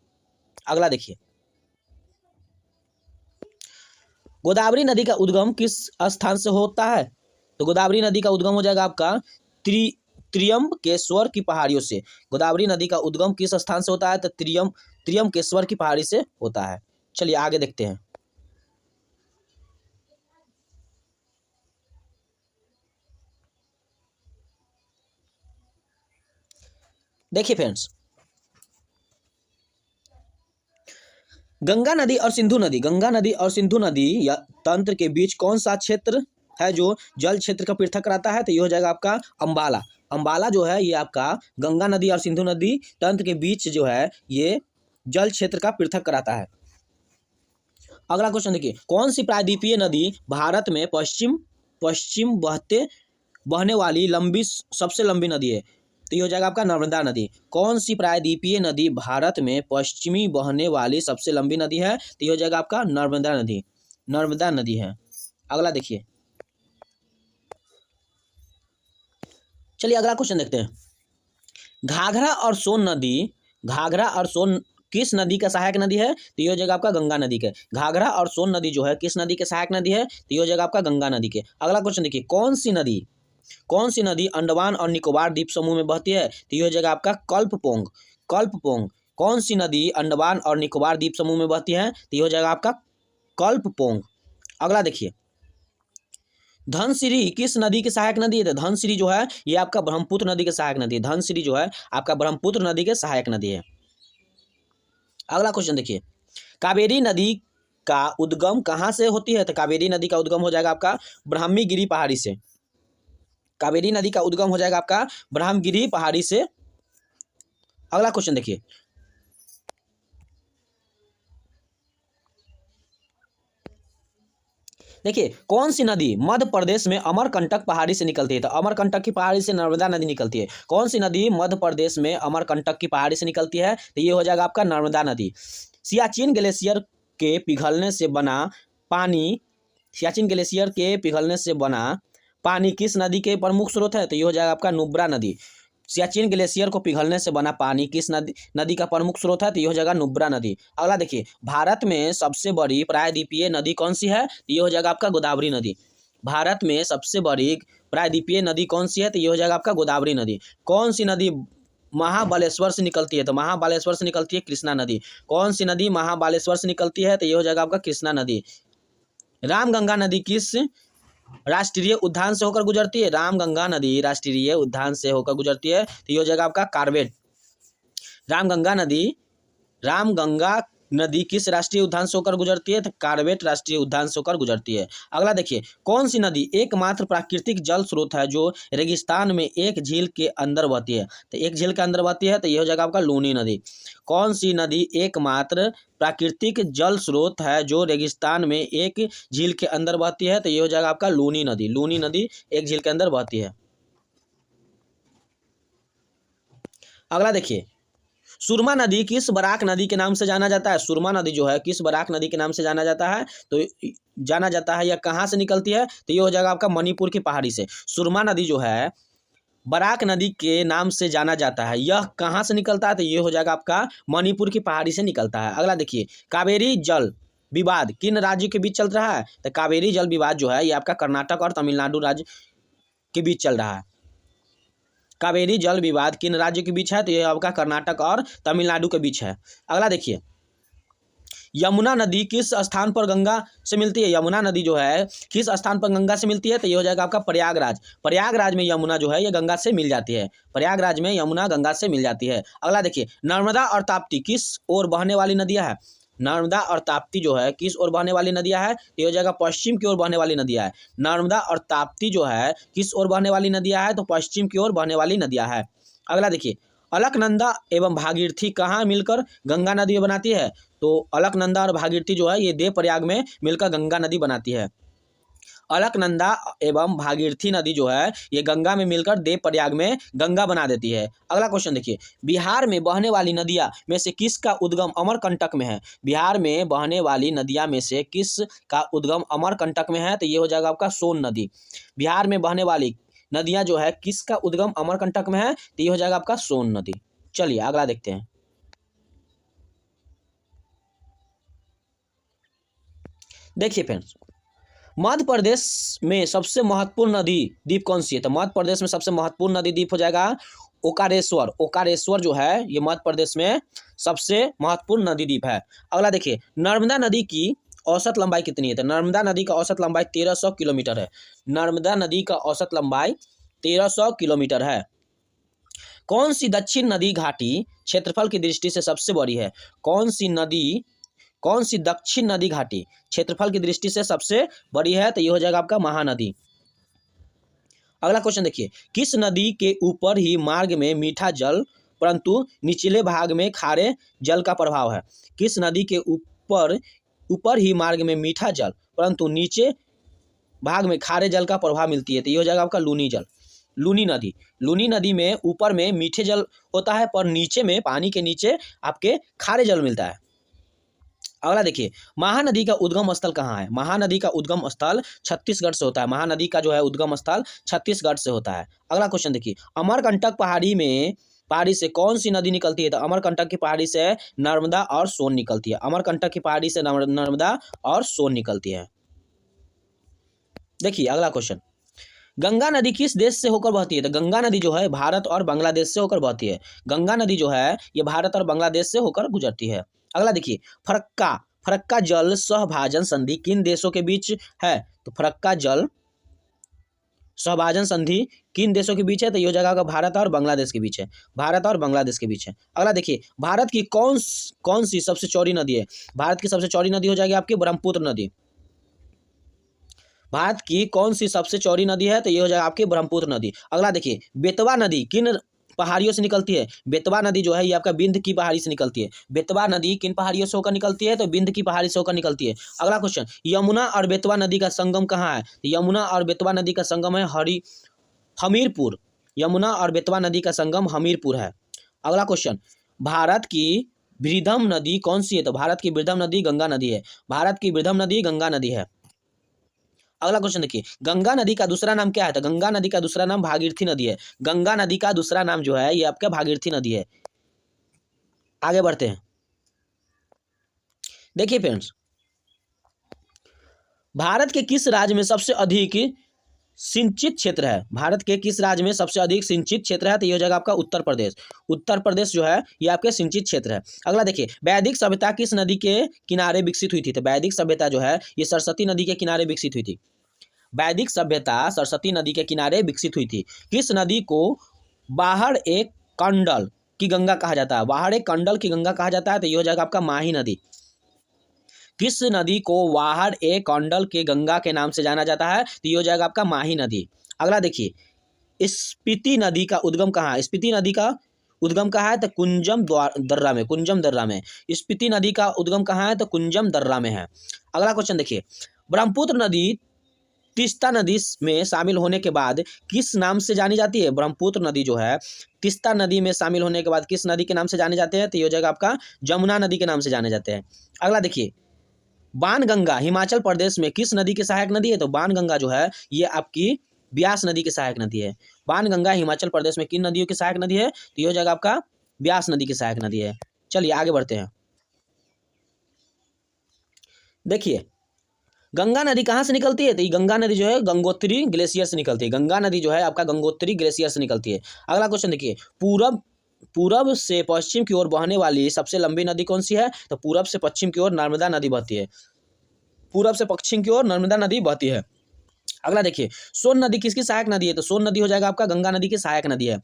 अगला देखिए, गोदावरी नदी का उद्गम किस स्थान से होता है? तो गोदावरी नदी का उद्गम हो जाएगा आपका त्र्यंबकेश्वर की पहाड़ियों से। गोदावरी नदी का उद्गम किस स्थान से होता है? तो त्र्यंबकेश्वर की पहाड़ी से होता है। चलिए आगे देखते हैं। देखिए फ्रेंड्स, गंगा नदी और सिंधु नदी या तंत्र के बीच कौन सा क्षेत्र है जो जल क्षेत्र का पृथक कराता है? तो ये हो जाएगा आपका अंबाला। अंबाला जो है ये आपका गंगा नदी और सिंधु नदी तंत्र के बीच जो है ये जल क्षेत्र का पृथक कराता है। अगला क्वेश्चन देखिए, कौन सी प्रायद्वीपीय नदी भारत में पश्चिम बहने वाली सबसे लंबी नदी है? तो ये हो जाएगा आपका नर्मदा नदी। कौन सी प्रायद्वीपीय नदी भारत में पश्चिमी बहने वाली सबसे लंबी नदी है? तो ये हो जाएगा आपका नर्मदा नदी है। अगला देखिए, चलिए अगला क्वेश्चन देखते हैं। घाघरा और सोन किस नदी का सहायक नदी है? तो ये हो जाएगा आपका गंगा नदी के। घाघरा और सोन नदी जो है किस नदी के सहायक नदी है? तो ये हो जाएगा आपका गंगा नदी के। अगला क्वेश्चन देखिए, कौन सी नदी अंडमान और निकोबार द्वीप समूह में बहती है? तो ये हो जाएगा आपका कल्पपोंग। कौन सी नदी अंडमान और निकोबार द्वीप समूह में बहती है? तो ये हो जाएगा आपका कल्पपोंग। अगला देखिए, धनसिरी किस नदी की सहायक नदी है? तो धनसिरी जो है ये आपका ब्रह्मपुत्र नदी के सहायक नदी है। धनसिरी जो है आपका ब्रह्मपुत्र नदी के सहायक नदी है। अगला क्वेश्चन देखिए, कावेरी नदी का उद्गम कहाँ से होती है? तो कावेरी नदी का उद्गम हो जाएगा आपका ब्राह्मीगिरी पहाड़ी से। कावेरी नदी का उद्गम हो जाएगा आपका ब्राह्मगिरी पहाड़ी से। अगला क्वेश्चन देखिए, कौन सी नदी मध्य प्रदेश में अमरकंटक पहाड़ी से निकलती है? तो अमरकंटक की पहाड़ी से नर्मदा नदी निकलती है। कौन सी नदी मध्य प्रदेश में अमरकंटक की पहाड़ी से निकलती है? तो ये हो जाएगा आपका नर्मदा नदी। सियाचिन ग्लेशियर के पिघलने से बना पानी किस नदी के प्रमुख स्रोत है? तो ये हो जाएगा आपका नुब्रा नदी। सियाचिन ग्लेशियर को पिघलने से बना पानी किस नदी का प्रमुख स्रोत है? तो ये हो जाएगा नुब्रा नदी। अगला देखिए, भारत में सबसे बड़ी प्रायद्वीपीय नदी कौन सी है? तो ये हो जाएगा आपका गोदावरी नदी। भारत में सबसे बड़ी प्रायद्वीपीय नदी कौन सी है? तो ये हो जाएगा आपका गोदावरी नदी। कौन सी नदी महाबलेश्वर से निकलती है? तो महाबलेश्वर से निकलती है कृष्णा नदी। कौन सी नदी महाबलेश्वर से निकलती है? तो ये हो जाएगा आपका कृष्णा नदी। रामगंगा नदी किस राष्ट्रीय उद्यान से होकर गुजरती है? रामगंगा नदी राष्ट्रीय उद्यान से होकर गुजरती है। तो ये हो जाएगा आपका कार्बेट। रामगंगा नदी किस राष्ट्रीय उद्यान से होकर गुजरती है? तो कॉर्बेट राष्ट्रीय उद्यान से होकर गुजरती है। अगला देखिए, कौन सी नदी एकमात्र प्राकृतिक जल स्रोत है जो रेगिस्तान में एक झील के अंदर बहती है? तो एक झील के अंदर बहती है तो ये हो जाएगा आपका लूनी नदी। कौन सी नदी एकमात्र प्राकृतिक जल स्रोत है जो रेगिस्तान में एक झील के अंदर बहती है? तो ये हो जाएगा आपका लूनी नदी। लूनी नदी एक झील के अंदर बहती है। अगला देखिए, सुरमा नदी किस बराक नदी के नाम से जाना जाता है? सुरमा नदी जो है किस बराक नदी के नाम से जाना जाता है? तो जाना जाता है, या कहाँ से निकलती है? तो ये हो जाएगा आपका मणिपुर की पहाड़ी से। सुरमा नदी जो है बराक नदी के नाम से जाना जाता है। यह कहाँ से निकलता है? तो ये हो जाएगा आपका मणिपुर की पहाड़ी से निकलता है। अगला देखिए, कावेरी जल विवाद किन राज्य के बीच चल रहा है? तो कावेरी जल विवाद जो है ये आपका कर्नाटक और तमिलनाडु राज्य के बीच चल रहा है। कावेरी जल विवाद किन राज्य के बीच है? तो ये आपका कर्नाटक और तमिलनाडु के बीच है। अगला देखिए, यमुना नदी किस स्थान पर गंगा से मिलती है? यमुना नदी जो है किस स्थान पर गंगा से मिलती है? तो ये हो जाएगा आपका प्रयागराज। प्रयागराज में यमुना जो है ये गंगा से मिल जाती है। प्रयागराज में यमुना गंगा से मिल जाती है। अगला देखिए, नर्मदा और ताप्ती किस ओर बहने वाली नदियां है? नर्मदा और ताप्ती जो है किस ओर बहने वाली नदियां है? ये हो जाएगा पश्चिम की ओर बहने वाली नदियां है। नर्मदा और ताप्ती जो है किस ओर बहने वाली नदियां है? तो पश्चिम की ओर बहने वाली नदियां है। अगला देखिए, अलकनंदा एवं भागीरथी कहाँ मिलकर गंगा नदी बनाती है? तो अलकनंदा और भागीरथी जो है ये देवप्रयाग में मिलकर गंगा नदी बनाती है। अलकनंदा एवं भागीरथी नदी जो है ये गंगा में मिलकर देवप्रयाग में गंगा बना देती है। अगला क्वेश्चन देखिए, बिहार में बहने वाली नदियां में से किसका उद्गम अमरकंटक में है? बिहार में बहने वाली नदियां में से किस का उद्गम अमरकंटक में है? तो ये हो जाएगा आपका सोन नदी। बिहार में बहने वाली नदियां जो है किसका उद्गम अमरकंटक में है? तो ये हो जाएगा आपका सोन नदी। चलिए अगला देखते हैं। देखिए फ्रेंड्स, मध्य प्रदेश में सबसे महत्वपूर्ण नदी द्वीप कौन सी है? तो मध्य प्रदेश में सबसे महत्वपूर्ण नदी द्वीप हो जाएगा ओकारेश्वर। ओकारेश्वर जो है ये मध्य प्रदेश में सबसे महत्वपूर्ण नदी द्वीप है। अगला देखिए, नर्मदा नदी की औसत लंबाई कितनी है? तो नर्मदा नदी का औसत लंबाई 1300 किलोमीटर है। नर्मदा नदी का औसत लंबाई 1300 किलोमीटर है। कौन सी दक्षिण नदी घाटी क्षेत्रफल की दृष्टि से सबसे बड़ी है? कौन सी दक्षिण नदी घाटी क्षेत्रफल की दृष्टि से सबसे बड़ी है? तो ये हो जाएगा आपका महानदी। अगला क्वेश्चन देखिए, किस नदी के ऊपर ही मार्ग में मीठा जल परंतु निचले भाग में खारे जल का प्रभाव है? किस नदी के ऊपर ही मार्ग में मीठा जल परंतु नीचे भाग में खारे जल का प्रभाव मिलती है? तो ये हो जाएगा आपका लूनी नदी। लूनी नदी में ऊपर में मीठे जल होता है पर नीचे में पानी के नीचे आपके खारे जल मिलता है। अगला देखिए, महानदी का उद्गम स्थल कहाँ है? महानदी का उद्गम स्थल छत्तीसगढ़ से होता है। महानदी का जो है उद्गम स्थल छत्तीसगढ़ से होता है। अगला क्वेश्चन देखिए, अमरकंटक पहाड़ी से कौन सी नदी निकलती है? तो अमरकंटक की पहाड़ी से नर्मदा और सोन निकलती है। अमरकंटक की पहाड़ी से नर्मदा और सोन निकलती है। देखिए अगला क्वेश्चन, गंगा नदी किस देश से होकर बहती है? तो गंगा नदी जो है भारत और बांग्लादेश से होकर बहती है। गंगा नदी जो है ये भारत और बांग्लादेश से होकर गुजरती है। अगला देखिए, फरक्का जल सहभाजन संधि किन देशों के बीच है? तो फरक्का जल सहभाजन संधि किन देशों के बीच है? तो ये हो जाएगा भारत और बांग्लादेश के बीच है। भारत और बांग्लादेश के बीच है। अगला देखिए, भारत की कौन सी सबसे चौड़ी नदी है? भारत की सबसे चौड़ी नदी हो जाएगी आपकी ब्रह्मपुत्र नदी। भारत की कौन सी सबसे चौड़ी नदी है? तो ये हो जाएगा आपकी ब्रह्मपुत्र नदी। अगला देखिए, बेतवा नदी किन पहाड़ियों से निकलती है? बेतवा नदी जो है ये आपका बिंद की पहाड़ी से निकलती है। बेतवा नदी किन पहाड़ियों से होकर निकलती है? तो बिंद की पहाड़ी से होकर निकलती है। अगला क्वेश्चन, यमुना और बेतवा नदी का संगम कहाँ है? तो यमुना और बेतवा नदी का संगम है हमीरपुर। यमुना और बेतवा नदी का संगम हमीरपुर है। अगला क्वेश्चन, भारत की वृद्धम नदी कौन सी है? तो भारत की वृद्धम नदी गंगा नदी है। भारत की वृद्धम नदी गंगा नदी है। अगला क्वेश्चन देखिए, गंगा नदी का दूसरा नाम क्या है? तो गंगा नदी का दूसरा नाम भागीरथी नदी है। गंगा नदी का दूसरा नाम जो है ये आपका भागीरथी नदी है। आगे बढ़ते हैं। देखिए फ्रेंड्स, भारत के किस राज्य में सबसे अधिक सिंचित क्षेत्र है? भारत के किस राज्य में सबसे अधिक सिंचित क्षेत्र है? तो ये हो जाएगा आपका उत्तर प्रदेश। उत्तर प्रदेश जो है ये आपके सिंचित क्षेत्र है। अगला देखिए, वैदिक सभ्यता किस नदी के किनारे विकसित हुई थी? तो वैदिक सभ्यता जो है ये सरस्वती नदी के किनारे विकसित हुई थी। वैदिक सभ्यता सरस्वती नदी के किनारे विकसित हुई थी। किस नदी को बाहर एक कंडल की गंगा कहा जाता है? बाहर एक कंडल की गंगा कहा जाता है। तो ये हो जाएगा आपका माही नदी। किस नदी को वाहड़ ए कौंडल के गंगा के नाम से जाना जाता है? तो ये हो जाएगा आपका माही नदी। अगला देखिए, स्पीति नदी का उद्गम कहाँ है? स्पीति नदी का उद्गम कहाँ है? तो दर्रा में, कुंजम दर्रा में। स्पीति नदी का उद्गम कहाँ है? तो कुंजम दर्रा में है। अगला क्वेश्चन देखिए, ब्रह्मपुत्र नदी तीस्ता नदी में शामिल होने के बाद किस नाम से जानी जाती है? ब्रह्मपुत्र नदी जो है तीस्ता नदी में शामिल होने के बाद किस नदी के नाम से जाने जाते हैं? तो ये हो जाएगा आपका जमुना नदी के नाम से जाने जाते हैं। अगला देखिए, बाणगंगा हिमाचल प्रदेश में किस नदी की सहायक नदी है? तो बाणगंगा जो है ये आपकी ब्यास नदी की सहायक नदी है। बाणगंगा हिमाचल प्रदेश में किन नदियों की सहायक नदी है? तो ये हो जाएगा आपका ब्यास नदी की सहायक नदी है। चलिए आगे बढ़ते हैं। देखिए, गंगा नदी कहाँ से निकलती है? तो ये गंगा नदी जो है गंगोत्री ग्लेशियर से निकलती है। गंगा नदी जो है आपका गंगोत्री ग्लेशियर से निकलती है। अगला क्वेश्चन देखिए, पूरब से पश्चिम की ओर बहने वाली सबसे लंबी नदी कौन सी है? तो पूरब से पश्चिम की ओर नर्मदा नदी बहती है। पूरब से पश्चिम की ओर नर्मदा नदी बहती है। अगला देखिए, सोन नदी किसकी सहायक नदी है? तो सोन नदी हो जाएगा आपका गंगा नदी की सहायक नदी है।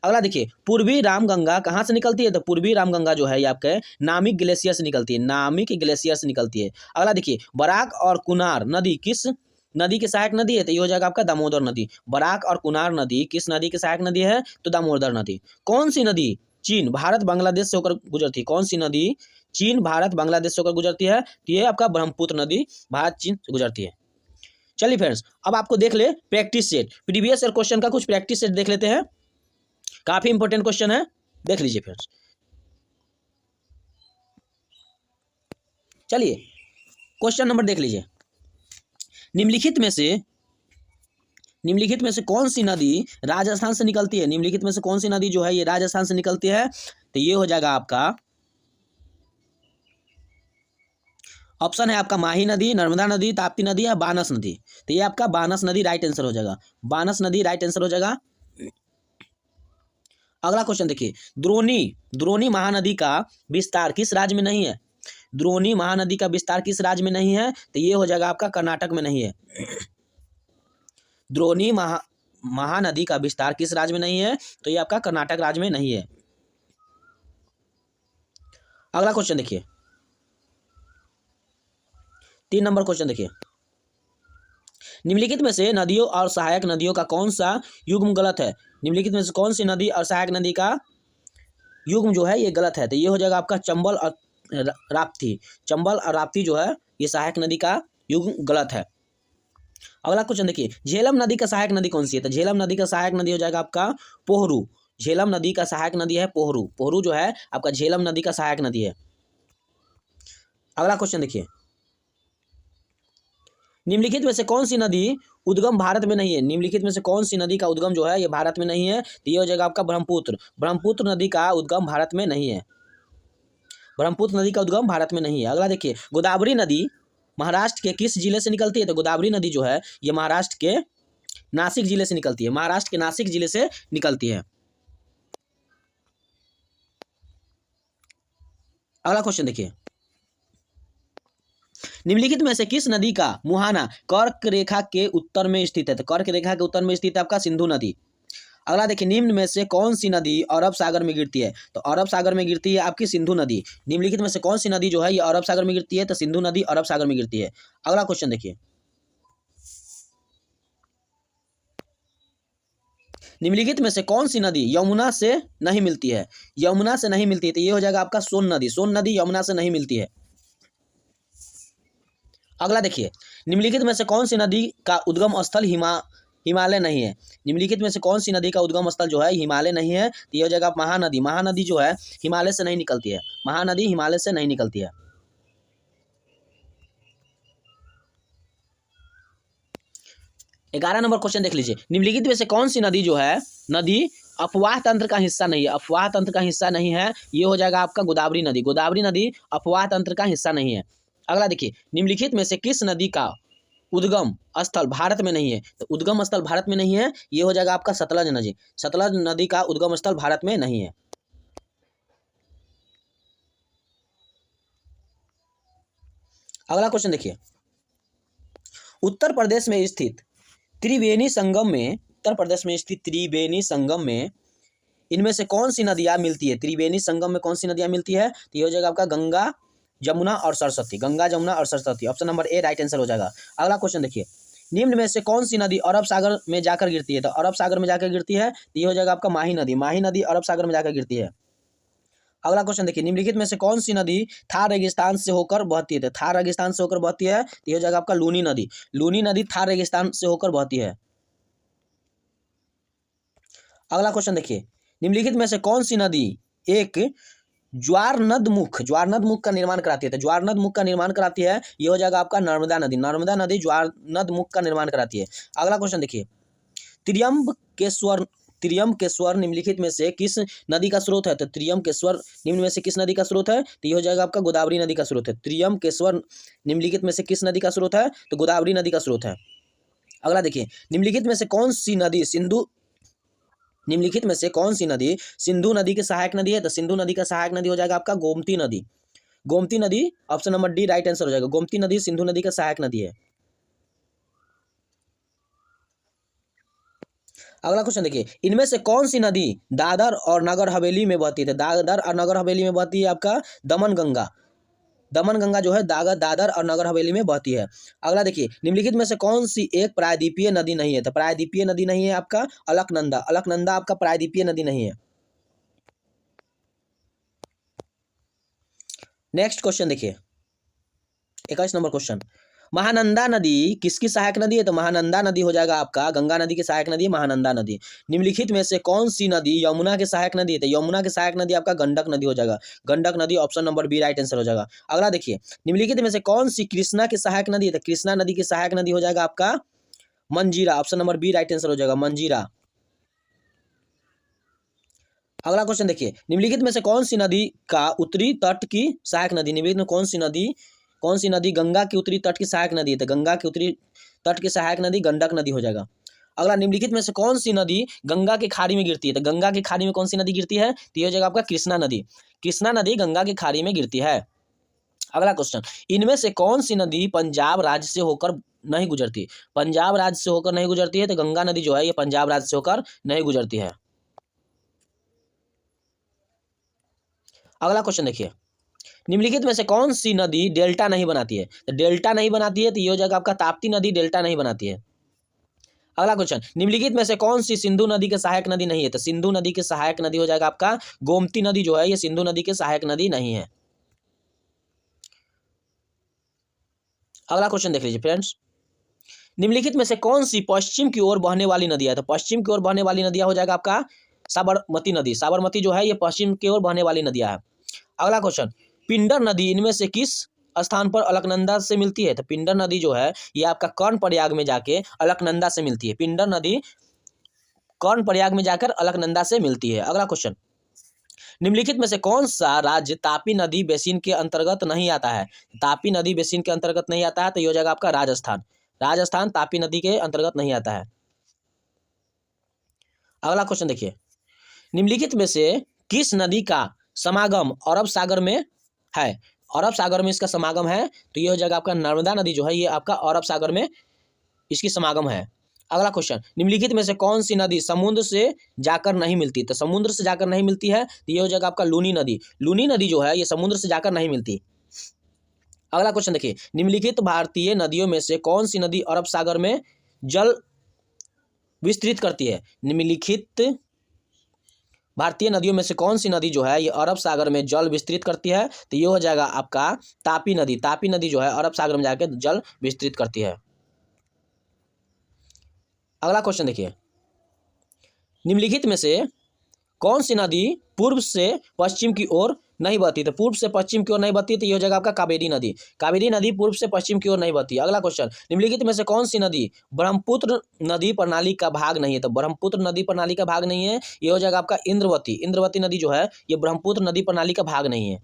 अगला देखिए, पूर्वी रामगंगा कहाँ से निकलती है? तो पूर्वी रामगंगा जो है ये आपके नामिक ग्लेशियर से निकलती है। नामिक ग्लेशियर से निकलती है। अगला देखिए, बराक और कुनार नदी किस नदी की सहायक नदी है? तो ये हो जाएगा आपका दामोदर नदी। बराक और कुनार नदी किस नदी की सहायक नदी है? तो दामोदर नदी। कौन सी नदी चीन भारत बांग्लादेश से होकर गुजरती है? कौन सी नदी चीन भारत बांग्लादेश से होकर गुजरती है? तो ये आपका ब्रह्मपुत्र नदी भारत चीन से गुजरती है। चलिए फ्रेंड्स, अब आपको देख ले practice set, previous year question का कुछ प्रैक्टिस सेट देख लेते हैं। काफी इंपॉर्टेंट क्वेश्चन है, देख लीजिए फ्रेंड्स। चलिए क्वेश्चन नंबर देख लीजिए, निम्नलिखित में से कौन सी नदी राजस्थान से निकलती है? निम्नलिखित में से कौन सी नदी जो है ये राजस्थान से निकलती है? तो ये हो जाएगा आपका ऑप्शन है आपका माही नदी, नर्मदा नदी, ताप्ती नदी या बानस नदी। तो ये आपका बानस नदी राइट आंसर हो जाएगा। बानस नदी राइट आंसर हो जाएगा। अगला क्वेश्चन देखिए, द्रोणी महानदी का विस्तार किस राज्य में नहीं है? द्रोणी महानदी का विस्तार किस राज्य में नहीं है? तो ये हो जाएगा आपका कर्नाटक में नहीं है। द्रोणी महानदी का विस्तार किस राज्य में नहीं है? तो ये आपका कर्नाटक राज्य में नहीं है। अगला क्वेश्चन देखिए, 3 नंबर क्वेश्चन देखिए, निम्नलिखित में से नदियों और सहायक नदियों का कौन सा युग्म गलत है? निम्नलिखित में से कौन सी नदी और सहायक नदी का युग्म जो है ये गलत है? तो ये हो जाएगा आपका चंबल और राप्ती। चंबल और राप्ती जो है ये सहायक नदी का युग्म गलत है। अगला क्वेश्चन देखिए, झेलम नदी का सहायक नदी कौन सी है? तो झेलम नदी का सहायक नदी हो जाएगा आपका पोहरू। झेलम नदी का सहायक नदी है पोहरू। पोहरू जो है आपका झेलम नदी का सहायक नदी है। अगला क्वेश्चन देखिए, निम्नलिखित में से कौन सी नदी उद्गम भारत में नहीं है? निम्नलिखित में से कौन सी नदी का उद्गम जो है ये भारत में नहीं है? तो ये हो जाएगा आपका ब्रह्मपुत्र। ब्रह्मपुत्र नदी का उद्गम भारत में नहीं है। ब्रह्मपुत्र नदी का उद्गम भारत में नहीं है। अगला देखिए, गोदावरी नदी महाराष्ट्र के किस जिले से निकलती है? तो गोदावरी नदी जो है ये महाराष्ट्र के नासिक जिले से निकलती है। महाराष्ट्र के नासिक जिले से निकलती है। अगला क्वेश्चन देखिए, निम्नलिखित में से किस नदी का मुहाना कर्क रेखा के उत्तर में स्थित है? तो कर्क रेखा के उत्तर में स्थित है आपका सिंधु नदी। अगला देखिए, निम्न में से कौन सी नदी अरब सागर में गिरती है? तो अरब सागर में गिरती है आपकी सिंधु नदी। निम्नलिखित में से कौन सी नदी जो है ये अरब सागर में गिरती है? तो सिंधु नदी अरब सागर में गिरती है। अगला क्वेश्चन देखिए, निम्नलिखित में से कौन सी नदी यमुना से नहीं मिलती है? यमुना से नहीं मिलती है तो ये हो जाएगा आपका सोन नदी। सोन नदी यमुना से नहीं मिलती है। अगला देखिए, निम्नलिखित में से कौन सी नदी का उद्गम स्थल हिमालय नहीं है? निम्नलिखित में से कौन सी नदी का उद्गम स्थल जो है हिमालय नहीं है? तो ये हो जाएगा महानदी। महानदी जो है हिमालय से नहीं निकलती है। महानदी हिमालय से नहीं निकलती है। 11 नंबर क्वेश्चन देख लीजिए, निम्नलिखित में से कौन सी नदी जो है नदी अपवाह तंत्र का हिस्सा नहीं है? अपवाह तंत्र का हिस्सा नहीं है, ये हो जाएगा आपका गोदावरी नदी। गोदावरी नदी अपवाह तंत्र का हिस्सा नहीं है। अगला देखिए, निम्नलिखित में से किस नदी का उद्गम स्थल भारत में नहीं है? तो उद्गम स्थल भारत में नहीं है, ये हो जाएगा आपका सतलज नदी। सतलज नदी का उद्गम स्थल भारत में नहीं है। अगला क्वेश्चन देखिए, उत्तर प्रदेश में स्थित त्रिवेणी संगम में, उत्तर प्रदेश में स्थित त्रिवेणी संगम में इनमें से कौन सी नदियां मिलती है? त्रिवेणी संगम में कौन सी नदियां मिलती है? तो ये हो जाएगा आपका गंगा, जमुना और सरस्वती, गंगा जमुना और Saraswati, option number A right answer हो जाएगा। अगला क्वेश्चन देखिए, निम्न में से कौन सी नदी अरब सागर में जाकर गिरती है? तो अरब सागर में जाकर गिरती है तो ये हो जाएगा आपका माही नदी, माही नदी अरब सागर में जाकर गिरती है। अगला क्वेश्चन देखिए, निम्नलिखित में से कौन सी नदी थार रेगिस्तान से होकर बहती है? तो थार रेगिस्तान से होकर बहती है तो ये हो जाएगा आपका लूनी नदी, लूनी नदी थार रेगिस्तान से होकर बहती है। अगला क्वेश्चन देखिए, निम्नलिखित में से कौन सी नदी एक ज्वारनद मुख का निर्माण कराती है? तो ज्वारनद मुख का निर्माण कराती है ये हो जाएगा आपका नर्मदा नदी, नर्मदा नदी ज्वारनद मुख का निर्माण कराती है। अगला क्वेश्चन देखिए, त्र्यंबकेश्वर निम्नलिखित में से किस नदी का स्रोत है? तो त्र्यंबकेश्वर निम्न में से किस नदी का स्रोत है? तो ये हो जाएगा आपका गोदावरी नदी का स्रोत है। त्र्यंबकेश्वर निम्नलिखित में से किस नदी का स्रोत है? तो गोदावरी नदी का स्रोत है। अगला देखिए, निम्नलिखित में से कौन सी नदी सिंधु नदी की सहायक नदी है? तो सिंधु नदी का सहायक नदी हो जाएगा आपका गोमती नदी, गोमती नदी, option number D right answer हो जाएगा। गोमती नदी सिंधु नदी का सहायक नदी है। अगला क्वेश्चन देखिए, इनमें से कौन सी नदी दादर और नगर हवेली में बहती है? दादर और नगर हवेली में बहती है आपका दमन गंगा, दमन गंगा जो है दादर और नगर हवेली में बहती है। अगला देखिए, निम्नलिखित में से कौन सी एक प्रायद्वीपीय नदी नहीं है? तो प्रायद्वीपीय नदी नहीं है आपका अलकनंदा, अलकनंदा आपका प्रायद्वीपीय नदी नहीं है। नेक्स्ट क्वेश्चन देखिए, 21 नंबर क्वेश्चन, महानंदा नदी किसकी सहायक नदी है? तो महानंदा नदी हो जाएगा आपका गंगा नदी की सहायक नदी है महानंदा नदी। निम्नलिखित में से कौन सी नदी यमुना के सहायक नदी है? तो यमुना की सहायक नदी आपका गंडक नदी हो जाएगा, गंडक नदी, option number B right answer हो जाएगा। अगला देखिए, निम्नलिखित में से कौन सी कृष्णा की सहायक नदी है? तो कृष्णा नदी की सहायक नदी हो जाएगा आपका Manjira, option number B right answer हो जाएगा मंजीरा। अगला क्वेश्चन देखिए, निम्नलिखित में से कौन सी नदी का उत्तरी तट की सहायक नदी? निम्नलिखित में कौन सी नदी गंगा की उत्तरी तट की सहायक नदी है? तो गंगा की उत्तरी तट की सहायक नदी गंडक नदी हो जाएगा। अगला, निम्नलिखित में से कौन सी नदी गंगा की खाड़ी में गिरती है? तो गंगा की खाड़ी में कौन सी नदी गिरती है? तो ये हो जाएगा आपका कृष्णा नदी, कृष्णा नदी गंगा की खाड़ी में गिरती है। अगला क्वेश्चन, इनमें से कौन सी नदी पंजाब राज्य से होकर नहीं गुजरती? पंजाब राज्य से होकर नहीं गुजरती है तो गंगा नदी जो है ये पंजाब राज्य से होकर नहीं गुजरती है। अगला क्वेश्चन देखिए, निम्नलिखित में से कौन सी नदी डेल्टा नहीं बनाती है? तो डेल्टा नहीं बनाती है तो ये हो जाएगा आपका ताप्ती नदी डेल्टा नहीं बनाती है। अगला क्वेश्चन, निम्नलिखित में से कौन सी सिंधु नदी के सहायक नदी नहीं है? तो सिंधु नदी के सहायक नदी हो जाएगा आपका गोमती नदी जो है ये सिंधु नदी के सहायक नदी नहीं है। अगला क्वेश्चन देख लीजिए फ्रेंड्स, निम्नलिखित में से कौन सी पश्चिम की ओर बहने वाली नदी है? तो पश्चिम की ओर बहने वाली नदियां हो जाएगा आपका साबरमती नदी, साबरमती जो है ये पश्चिम की ओर बहने वाली नदियां है। अगला क्वेश्चन, पिंडर नदी इनमें से किस स्थान पर अलकनंदा से मिलती है? तो पिंडर नदी जो है ये आपका कर्णप्रयाग में जाके अलकनंदा से मिलती है, पिंडर नदी कर्णप्रयाग में जाकर अलकनंदा से मिलती है। अगला क्वेश्चन, निम्नलिखित में से कौन सा राज्य तापी नदी बेसिन के अंतर्गत नहीं आता है? तापी नदी बेसिन के अंतर्गत नहीं आता है तो ये हो जाएगा आपका राजस्थान, राजस्थान तापी नदी के अंतर्गत नहीं आता है। अगला क्वेश्चन देखिए, निम्नलिखित में से किस नदी का समागम अरब सागर में है? अरब सागर में इसका समागम है तो ये हो जाएगा आपका नर्मदा नदी जो है ये आपका अरब सागर में इसकी समागम है। अगला क्वेश्चन, निम्नलिखित में से कौन सी नदी समुद्र से जाकर नहीं मिलती? तो समुद्र से जाकर नहीं मिलती है तो ये हो जाएगा आपका लूनी नदी, लूनी नदी जो है ये समुद्र से जाकर नहीं मिलती। अगला क्वेश्चन देखिए, निम्नलिखित भारतीय नदियों में से कौन सी नदी अरब सागर में जल विस्तृत करती है? निम्नलिखित भारतीय नदियों में से कौन सी नदी जो है ये अरब सागर में जल विस्तृत करती है? तो ये हो जाएगा आपका तापी नदी, तापी नदी जो है अरब सागर में जाकर जल विस्तृत करती है। अगला क्वेश्चन देखिए, निम्नलिखित में से कौन सी नदी पूर्व से पश्चिम की ओर नहीं बहती? तो पूर्व से पश्चिम की ओर नहीं बहती तो ये हो जाएगा आपका कावेरी नदी, कावेरी नदी पूर्व से पश्चिम की ओर नहीं बहती। अगला क्वेश्चन, निम्नलिखित में से कौन सी नदी ब्रह्मपुत्र नदी प्रणाली का भाग नहीं है? तो ब्रह्मपुत्र नदी प्रणाली का भाग नहीं है, ये हो जाएगा आपका इंद्रवती, इंद्रवती नदी जो है ये ब्रह्मपुत्र नदी प्रणाली का भाग नहीं है।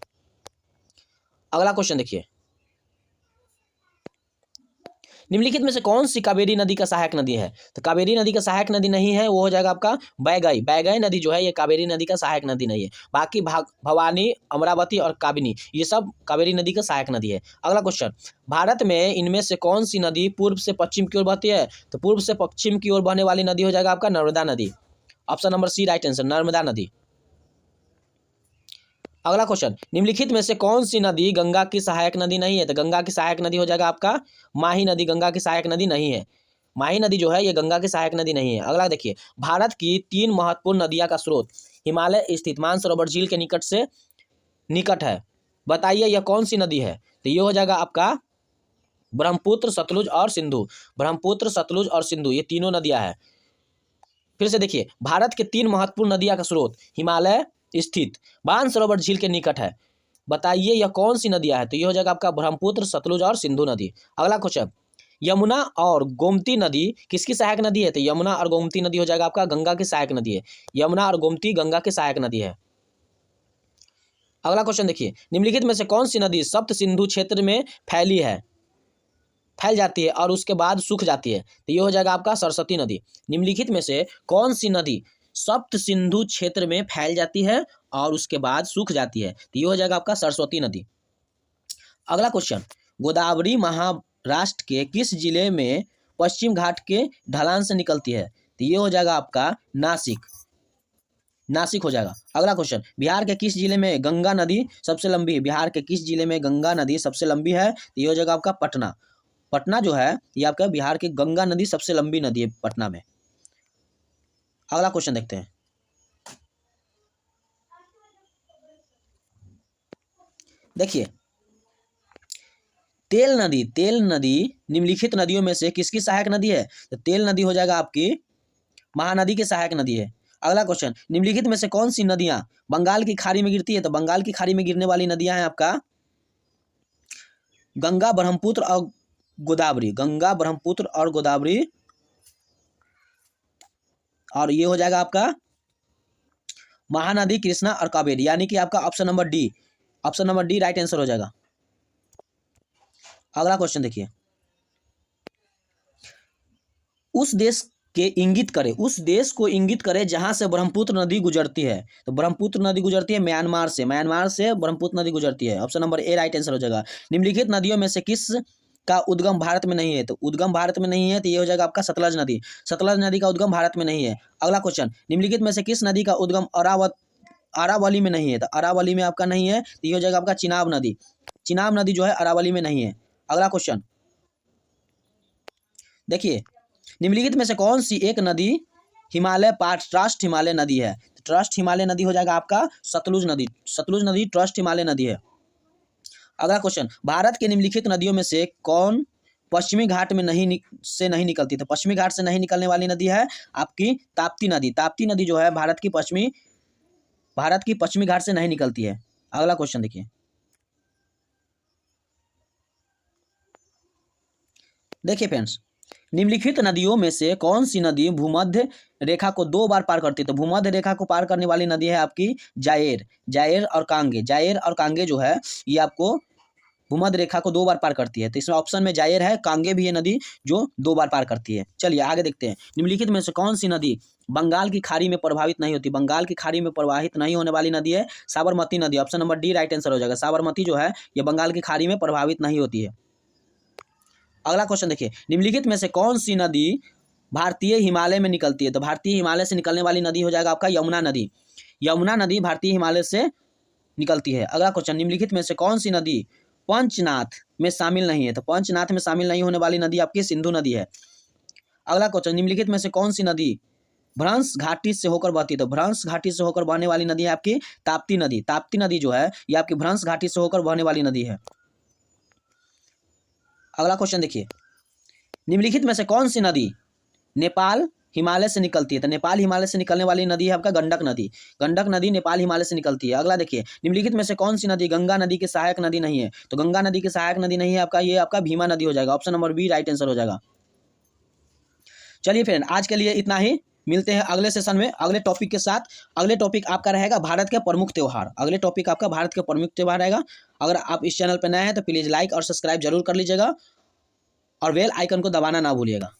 अगला क्वेश्चन देखिए, निम्नलिखित में से कौन सी कावेरी नदी का सहायक नदी है? तो कावेरी नदी का सहायक नदी नहीं है, वो हो जाएगा आपका बैगाई, बैगाई नदी जो है ये कावेरी नदी का सहायक नदी नहीं है। बाकी भवानी, अमरावती और काबिनी ये सब कावेरी नदी का सहायक नदी है। अगला क्वेश्चन, भारत में इनमें से कौन सी नदी पूर्व से पश्चिम की ओर बहती है? तो पूर्व से पश्चिम की ओर बहने वाली नदी हो जाएगा आपका नर्मदा नदी, option number C right answer, Narmada नदी। अगला क्वेश्चन, निम्नलिखित में से कौन सी नदी गंगा की सहायक नदी नहीं है? तो गंगा की सहायक नदी हो जाएगा आपका माही नदी, गंगा की सहायक नदी नहीं है। माही नदी जो है ये गंगा की सहायक नदी नहीं है। अगला देखिए, भारत की 3 महत्वपूर्ण नदियां का स्रोत हिमालय स्थित मानसरोवर झील के निकट है, बताइए यह कौन सी नदी है? तो ये हो जाएगा आपका ब्रह्मपुत्र, सतलुज और सिंधु। ब्रह्मपुत्र, सतलुज और सिंधु ये तीनों नदियां हैं। फिर से देखिए, भारत के 3 महत्वपूर्ण नदियां का स्रोत हिमालय स्थित मानसरोवर झील के निकट है, बताइए यह कौन सी नदियां है? तो ये हो जाएगा आपका ब्रह्मपुत्र, सतलुज और सिंधु नदी। अगला क्वेश्चन, यमुना और गोमती नदी किसकी सहायक नदी है? तो यमुना और गोमती नदी हो जाएगा आपका गंगा की सहायक नदी है। यमुना और गोमती गंगा की सहायक नदी है। अगला क्वेश्चन देखिए, निम्नलिखित में से कौन सी नदी सप्त सिंधु क्षेत्र में फैल जाती है और उसके बाद सूख जाती है? तो ये हो जाएगा आपका सरस्वती नदी। निम्नलिखित में से कौन सी नदी सप्त सिंधु क्षेत्र में फैल जाती है और उसके बाद सूख जाती है? तो ये हो जाएगा आपका सरस्वती नदी। अगला क्वेश्चन, गोदावरी महाराष्ट्र के किस जिले में पश्चिम घाट के ढलान से निकलती है? तो ये हो जाएगा आपका नासिक हो जाएगा। अगला क्वेश्चन, बिहार के किस जिले में गंगा नदी सबसे लंबी है? बिहार के किस जिले में गंगा नदी सबसे लंबी है? तो ये हो जाएगा आपका पटना। पटना जो है ये आपका बिहार की गंगा नदी सबसे लंबी नदी है पटना में। अगला क्वेश्चन देखते हैं, देखिए, तेल नदी निम्नलिखित नदियों में से किसकी सहायक नदी है? तो तेल नदी हो जाएगा आपकी महानदी की सहायक नदी है। अगला क्वेश्चन, निम्नलिखित में से कौन सी नदियां बंगाल की खाड़ी में गिरती है? तो बंगाल की खाड़ी में गिरने वाली नदियां हैं आपका गंगा, ब्रह्मपुत्र और गोदावरी। गंगा, ब्रह्मपुत्र और गोदावरी, और ये हो जाएगा आपका महानदी, कृष्णा और कावेरी, यानी कि आपका option number D right answer हो जाएगा। अगला क्वेश्चन देखिए, उस देश को इंगित करे जहां से ब्रह्मपुत्र नदी गुजरती है। तो ब्रह्मपुत्र नदी गुजरती है म्यांमार से ब्रह्मपुत्र नदी गुजरती है। Option number A right answer हो जाएगा। निम्नलिखित नदियों में से किस का उद्गम भारत में नहीं है? तो उद्गम भारत में नहीं है, तो ये हो जाएगा आपका सतलज नदी। सतलज नदी का उद्गम भारत में नहीं है। अगला क्वेश्चन, निम्नलिखित में से किस नदी का उद्गम अरावली में नहीं है? तो अरावली में आपका नहीं है, तो ये हो जाएगा आपका चिनाब नदी। चिनाब नदी जो है अरावली में नहीं है। अगला क्वेश्चन देखिए, निम्नलिखित में से कौन सी एक नदी ट्रस्ट हिमालय नदी है? ट्रस्ट हिमालय नदी हो जाएगा आपका सतलुज नदी ट्रस्ट हिमालय नदी है। अगला क्वेश्चन, भारत के निम्नलिखित नदियों में से कौन पश्चिमी घाट में नहीं निकलती? तो पश्चिमी घाट से नहीं निकलने वाली नदी है आपकी ताप्ती नदी। ताप्ती नदी जो है भारत की पश्चिमी घाट से नहीं निकलती है। अगला क्वेश्चन देखिए फ्रेंड्स, निम्नलिखित नदियों में से कौन सी नदी भूमध्य रेखा को 2 बार पार करती है? तो भूमध्य रेखा को पार करने वाली नदी है आपकी जायर और कांगे जो है ये आपको भूमध्य रेखा को 2 बार पार करती है। तो इसमें ऑप्शन में जायर है, कांगे भी है नदी जो 2 बार पार करती है। चलिए आगे देखते हैं, निम्नलिखित में से कौन सी नदी बंगाल की खाड़ी में प्रभावित नहीं होती? बंगाल की खाड़ी में प्रवाहित नहीं होने वाली नदी है साबरमती नदी। Option number D right answer हो जाएगा। साबरमती जो है ये बंगाल की खाड़ी में प्रभावित नहीं होती है। अगला क्वेश्चन देखिए, निम्नलिखित में से कौन सी नदी भारतीय हिमालय में निकलती है? तो भारतीय हिमालय से निकलने वाली नदी हो जाएगा आपका यमुना नदी। यमुना नदी भारतीय हिमालय से निकलती है। अगला क्वेश्चन, निम्नलिखित में से कौन सी नदी पंचनाथ में शामिल नहीं है? तो पंचनाथ में शामिल नहीं होने वाली नदी आपकी सिंधु नदी है। अगला क्वेश्चन, निम्नलिखित में से कौन सी नदी भ्रंश घाटी से होकर बहती है? तो भ्रंश घाटी से होकर बहने वाली नदी है आपकी ताप्ती नदी। ताप्ती नदी जो है ये आपकी भ्रंश घाटी से होकर बहने वाली नदी है। अगला क्वेश्चन देखिए, निम्नलिखित में से कौन सी नदी नेपाल हिमालय से निकलती है? तो नेपाल हिमालय से निकलने वाली नदी है आपका गंडक नदी। गंडक नदी नेपाल हिमालय से निकलती है। अगला देखिए, निम्नलिखित में से कौन सी नदी गंगा नदी की सहायक नदी नहीं है? तो गंगा नदी की सहायक नदी नहीं है आपका ये आपका भीमा नदी हो जाएगा। Option number B right answer हो जाएगा। चलिए फ्रेंड, आज के लिए इतना ही। मिलते हैं अगले सेशन में अगले टॉपिक के साथ। अगले टॉपिक आपका रहेगा भारत के प्रमुख त्यौहार। अगले टॉपिक आपका भारत के प्रमुख त्यौहार रहेगा। अगर आप इस चैनल पर नए हैं तो प्लीज़ लाइक और सब्सक्राइब जरूर कर लीजिएगा और बेल आइकन को दबाना ना भूलिएगा।